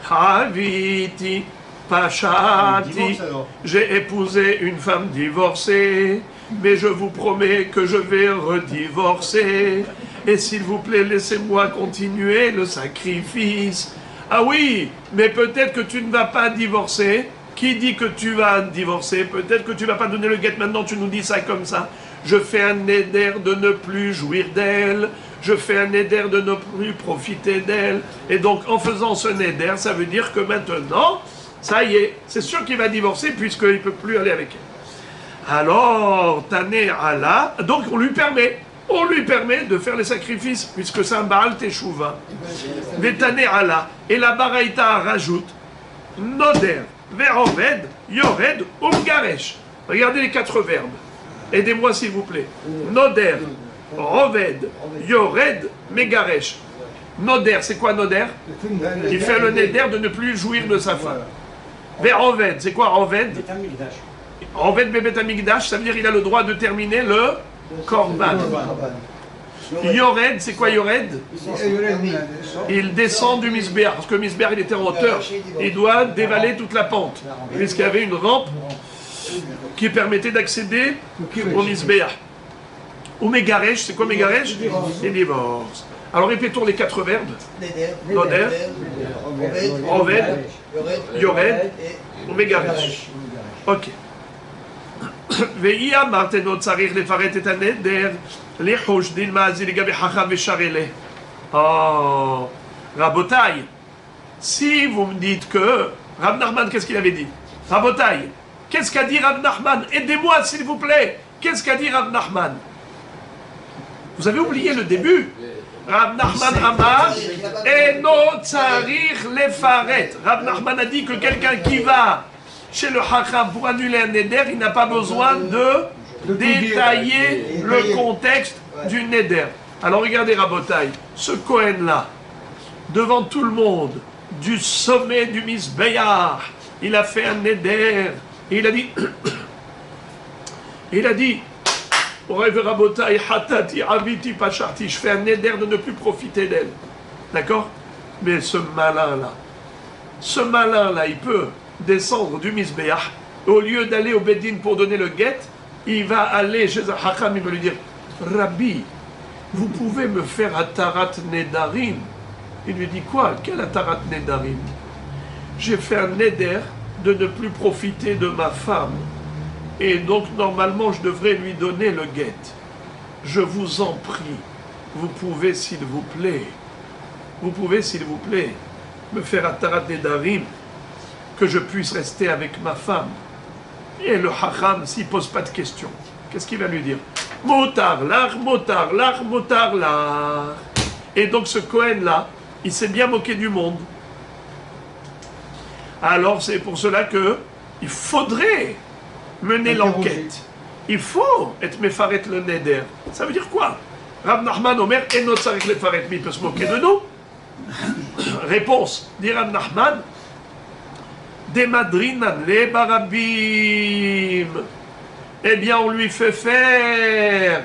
haviti, pashati. J'ai épousé une femme divorcée, mais je vous promets que je vais redivorcer. Et s'il vous plaît, laissez-moi continuer le sacrifice. Ah oui, mais peut-être que tu ne vas pas divorcer. Qui dit que tu vas divorcer? Peut-être que tu ne vas pas donner le guet maintenant, tu nous dis ça comme ça. Je fais un neder de ne plus jouir d'elle. Je fais un neder de ne plus profiter d'elle. Et donc, en faisant ce neder, ça veut dire que maintenant, ça y est, c'est sûr qu'il va divorcer puisqu'il ne peut plus aller avec elle. Alors, Tané Allah, donc on lui permet de faire les sacrifices, puisque c'est un Baal Teshuvah. Vétané Allah. Et la Baraïta rajoute, Noder, ve'oved, yored, umgaresh. Regardez les 4 verbes. Aidez-moi s'il vous plaît. Noder, roved, yored, megaresh. Noder, c'est quoi Noder? Il fait le neder de ne plus jouir de sa femme. Ve'oved, c'est quoi Roved? Roved bebet amigdash, ça veut dire qu'il a le droit de terminer le korban. Yored, c'est quoi Yored? Il descend du misbéar, parce que le misbéar il était en hauteur. Il doit dévaler toute la pente, puisqu'il y avait une rampe qui permettait d'accéder au misbéar. Ou Megaresh, c'est quoi Megaresh? Les divorces. Alors répétons les 4 verbes. Noder, Roved, Yored, ou Megaresh. Ok. ואי אמרתנו צריך לפרט את הנדר לחוש דין מעשי לגבי חכם ושר אלה. Oh, Rabotai, si vous me dites que Rav Nachman, qu'est-ce qu'il avait dit? Rabotai, qu'est-ce qu'a dit Rav Nachman? Aidez-moi s'il vous plaît. Qu'est-ce qu'a dit Rav Nachman? Vous avez oublié le début. Rav Nachman Amar Eno Tsarich Lefaret. Rav Nachman a dit que quelqu'un qui va chez le Hacham pour annuler un neder, il n'a pas besoin de détailler le contexte du neder. Alors regardez Rabotai, ce Kohen-là, devant tout le monde, du sommet du Misbéar, il a fait un neder, et il a dit, Rabotai, Hatati, Aviti, Pacharti, je fais un neder de ne plus profiter d'elle. D'accord? Mais ce malin-là, il peut descendre du Misbéach, au lieu d'aller au Bedin pour donner le guet, il va aller chez un Hakam, il va lui dire, Rabbi, vous pouvez me faire Atarat Nedarim? Il lui dit quoi? Quel Atarat Nedarim? J'ai fait un neder de ne plus profiter de ma femme. Et donc, normalement, je devrais lui donner le guet. Je vous en prie, vous pouvez, s'il vous plaît, me faire Atarat Nedarim, que je puisse rester avec ma femme. Et le Hacham, s'il ne pose pas de questions, qu'est-ce qu'il va lui dire? Motar l'ar, motar l'ar, motar l'ar. Et donc ce Kohen-là, il s'est bien moqué du monde. Alors c'est pour cela que il faudrait mener l'enquête. Il faut être mefaret le neder. Ça veut dire quoi? Rav Nachman Omer, et notre sarek le faret, mais il peut se moquer de nous. Réponse, dit Rav Nachman, des madrinan les barabim. Eh bien, on lui fait faire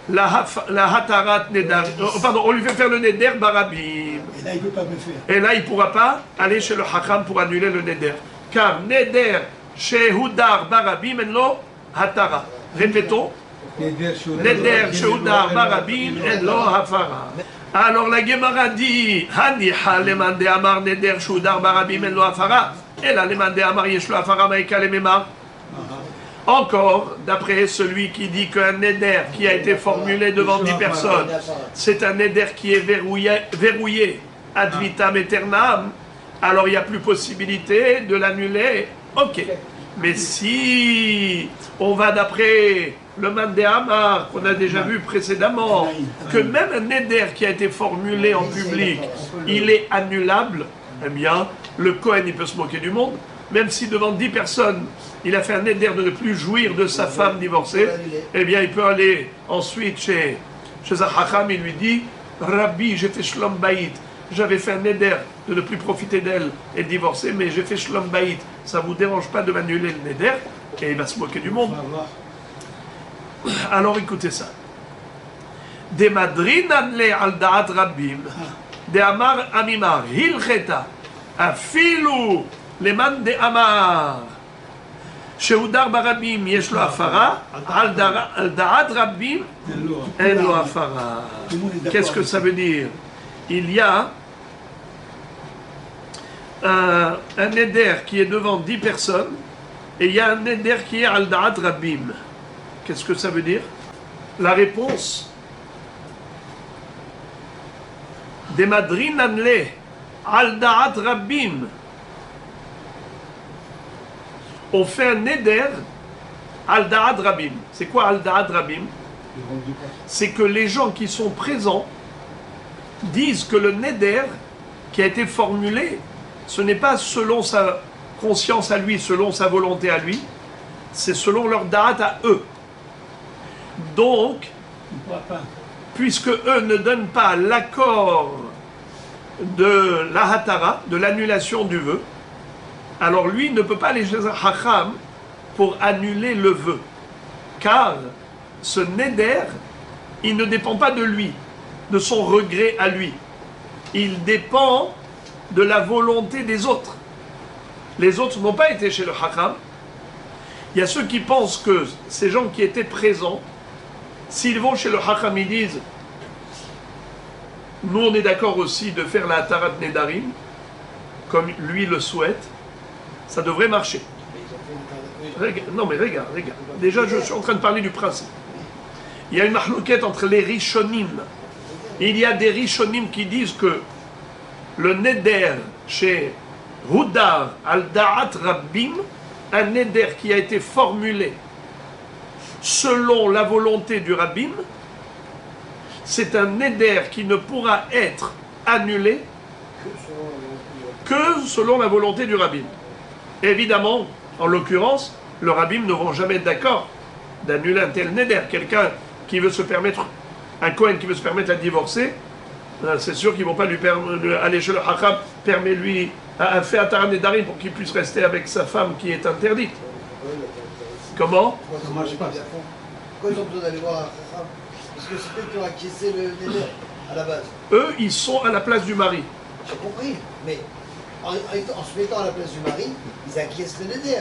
la hatarat nedar. Pardon, on lui fait faire le neder barabim. Et là, il ne peut pas me faire. Et là, il ne pourra pas aller chez le hakam pour annuler le neder. Car neder chez Hudar barabim en lo hatara. Répétons. Neder chez Hudar barabim en lo hafara. Alors la Gemara dit, Haniha lemande amar neder chez Hudar barabim en lo hafara. Et là, lemande amar yesh lo hafara maïka lemema. Encore, d'après celui qui dit qu'un neder qui a été formulé devant 10 personnes, c'est un neder qui est verrouillé ad vitam aeternam, alors il n'y a plus possibilité de l'annuler. Ok. Mais si on va d'après le Mandé Amar, qu'on a déjà vu précédemment, que même un neder qui a été formulé en public, il est annulable, eh bien, le Kohen, il peut se moquer du monde, même si devant 10 personnes, il a fait un neder de ne plus jouir de sa femme divorcée, eh bien, il peut aller ensuite chez un Hacham, il lui dit, Rabbi, j'ai fait Shlom Bayit, j'avais fait un neder de ne plus profiter d'elle et de divorcer, mais j'ai fait Shlom Bayit, ça ne vous dérange pas de m'annuler le neder? Et il va se moquer du monde. Alors écoutez ça. De madrinan le al da'at rabbim, de amar amimar, hilcheta, afilu leman de amar, שהודר ברבים יש לו הפרה, על דעת רבים אין לו הפרה. Qu'est-ce que ça veut dire? Il y a un neder qui est devant 10 personnes et il y a un neder qui est al da'at rabim. Qu'est-ce que ça veut dire? La réponse, de madrinan le al da'at rabim. On fait un neder al da'at rabim. C'est quoi al da'at rabim? C'est que les gens qui sont présents disent que le neder qui a été formulé, ce n'est pas selon conscience à lui, selon sa volonté à lui, c'est selon leur da'at à eux. Donc, puisque eux ne donnent pas l'accord de la hatara, de l'annulation du vœu, alors lui ne peut pas aller chez un hacham pour annuler le vœu. Car ce neder, il ne dépend pas de lui, de son regret à lui. Il dépend de la volonté des autres. Les autres n'ont pas été chez le hacham. Il y a ceux qui pensent que ces gens qui étaient présents, s'ils vont chez le hacham, ils disent nous on est d'accord aussi de faire la hatarat nedarim, comme lui le souhaite, ça devrait marcher. Non mais regarde. Déjà je suis en train de parler du principe. Il y a une mahlouquette entre les rishonim. Il y a des rishonim qui disent que le neder chez Hudar al-Da'at Rabbim, un neder qui a été formulé selon la volonté du Rabbim, c'est un neder qui ne pourra être annulé que selon la volonté du Rabbim. Évidemment, en l'occurrence, le Rabbim ne vont jamais être d'accord d'annuler un tel neder. Quelqu'un qui veut se permettre, un Kohen qui veut se permettre de divorcer, c'est sûr qu'ils ne vont pas lui aller chez le Hacham, permet-lui un fait Ataran Nedarim pour qu'il puisse rester avec sa femme qui est interdite. Comment? Pourquoi ils ont besoin d'aller voir un Hacham? Parce que c'est eux qui ont acquiescé le neder à la base. Eux, ils sont à la place du mari. J'ai compris, mais en se mettant à la place du mari, ils acquiescent le neder.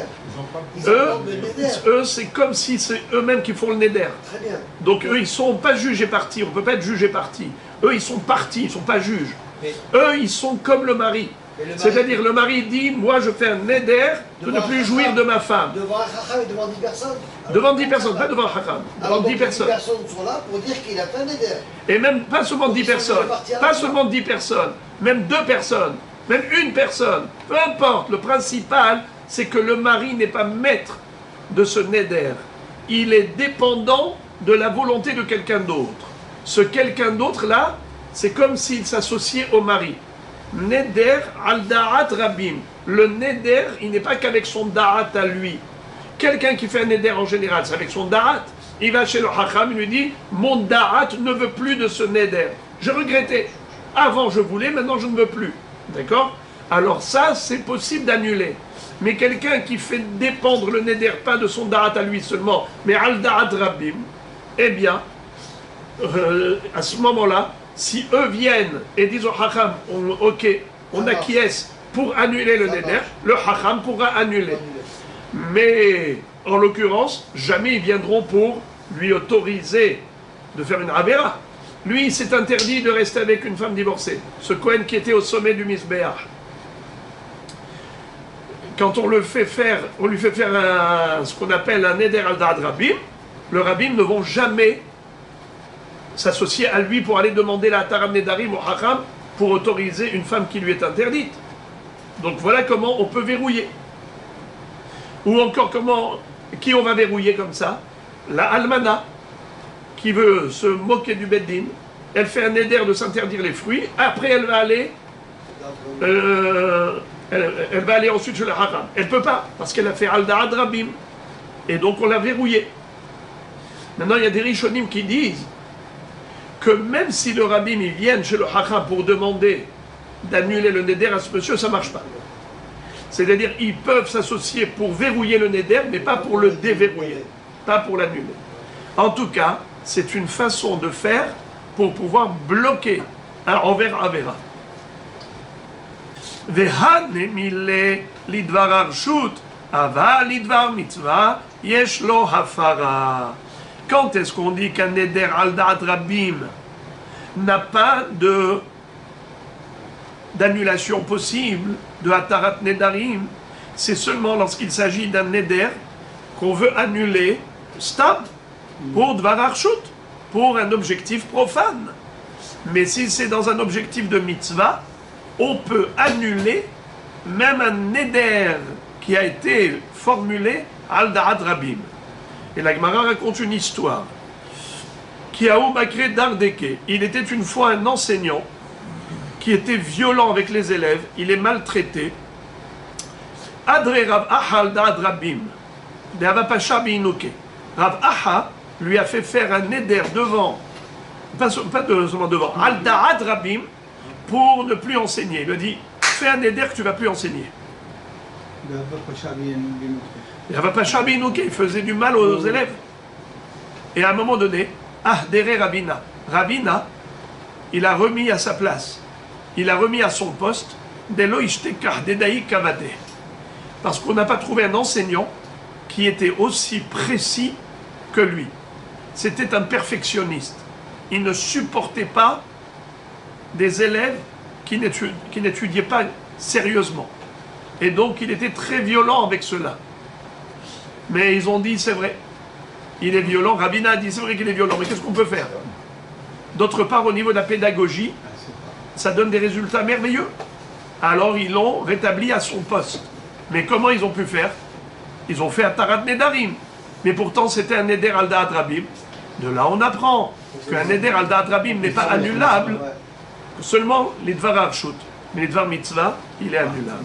Ils entendent le neder. Eux, c'est comme si c'est eux-mêmes qui font le neder. Très bien. Donc eux, ils ne sont pas jugés partis. On ne peut pas être jugé parti. Eux, ils sont partis, ils ne sont pas juges. Mais eux, ils sont comme le mari. C'est-à-dire, le mari dit, moi, je fais un neder de ne plus jouir de ma femme. Devant un Hacham et devant 10 personnes. Devant 10 personnes, pas devant un Hacham. Devant 10 personnes. 10 personnes sont là pour dire qu'il a fait un neder. Et même pas seulement 10 personnes. Pas seulement 10 personnes. Même 2 personnes. Même une personne. Peu importe. Le principal, c'est que le mari n'est pas maître de ce neder. Il est dépendant de la volonté de quelqu'un d'autre. Ce quelqu'un d'autre là, c'est comme s'il s'associait au mari. Neder al da'at rabbim. Le neder, il n'est pas qu'avec son da'at à lui. Quelqu'un qui fait un neder en général, c'est avec son da'at. Il va chez le hacham, il lui dit, mon da'at ne veut plus de ce neder. Je regrettais. Avant je voulais, maintenant je ne veux plus. D'accord? Alors ça, c'est possible d'annuler. Mais quelqu'un qui fait dépendre le neder, pas de son da'at à lui seulement, mais al da'at rabbim, eh bien, à ce moment-là, si eux viennent et disent au hacham, ok, on acquiesce pour annuler le neder, le hacham pourra annuler. Mais en l'occurrence, jamais ils viendront pour lui autoriser de faire une avera. Lui, c'est interdit de rester avec une femme divorcée. Ce Kohen qui était au sommet du Misbéach. Quand on lui fait faire ce qu'on appelle un neder al da'at rabbim, le rabbim ne vont jamais s'associer à lui pour aller demander la hatarat nedarim au hacham pour autoriser une femme qui lui est interdite. Donc voilà comment on peut verrouiller. Ou encore qui on va verrouiller comme ça? La almana, qui veut se moquer du beddin, elle fait un neder de s'interdire les fruits, après elle va aller elle va aller ensuite chez le hacham. Elle ne peut pas, parce qu'elle a fait al da'at rabbim. Et donc on l'a verrouillée. Maintenant il y a des rishonim qui disent que même si le rabbin ils viennent chez le hacham pour demander d'annuler le neder à ce monsieur, ça ne marche pas. C'est-à-dire ils peuvent s'associer pour verrouiller le neder, mais pas pour le déverrouiller, pas pour l'annuler. En tout cas, c'est une façon de faire pour pouvoir bloquer un envers avera. Vehanemile lidvar arshut, ava lidvar mitzvah, yesh lo hafara. Quand est-ce qu'on dit qu'un neder al da'at rabbim n'a pas d'annulation possible de hatarat nedarim? C'est seulement lorsqu'il s'agit d'un neder qu'on veut annuler stam pour dvar arshut, pour un objectif profane. Mais si c'est dans un objectif de mitzvah, on peut annuler même un neder qui a été formulé al da'at rabbim. Et la Gemara raconte une histoire. Kiaou Bakre Dardeke. Il était une fois un enseignant qui était violent avec les élèves. Il les maltraitait. Adre Rav Aha al da'at Rabim, de Avapasha bi'inuke. Rav Aha lui a fait faire un neder devant, pas seulement devant, al da'at Rabim, pour ne plus enseigner. Il lui a dit, fais un neder que tu ne vas plus enseigner. Avapasha bi'inuke, il faisait du mal aux élèves. Et à un moment donné, Ahdere Rabina, Rabina, il a remis à sa place, il a remis à son poste, Delo ishtekah dedaï kavade. Parce qu'on n'a pas trouvé un enseignant qui était aussi précis que lui. C'était un perfectionniste. Il ne supportait pas des élèves qui n'étudiaient pas sérieusement. Et donc il était très violent avec cela. Mais ils ont dit, c'est vrai, il est violent. Rabina a dit, c'est vrai qu'il est violent, mais qu'est-ce qu'on peut faire? D'autre part, au niveau de la pédagogie, ça donne des résultats merveilleux. Alors ils l'ont rétabli à son poste. Mais comment ils ont pu faire? Ils ont fait Atarat Nedarim. Mais pourtant, c'était un Neder al Da'at Rabim. De là, on apprend qu'un Neder al Da'at Rabim n'est pas annulable. Seulement les Dvar Arshut. Mais les Dvar Mitzvah, il est annulable.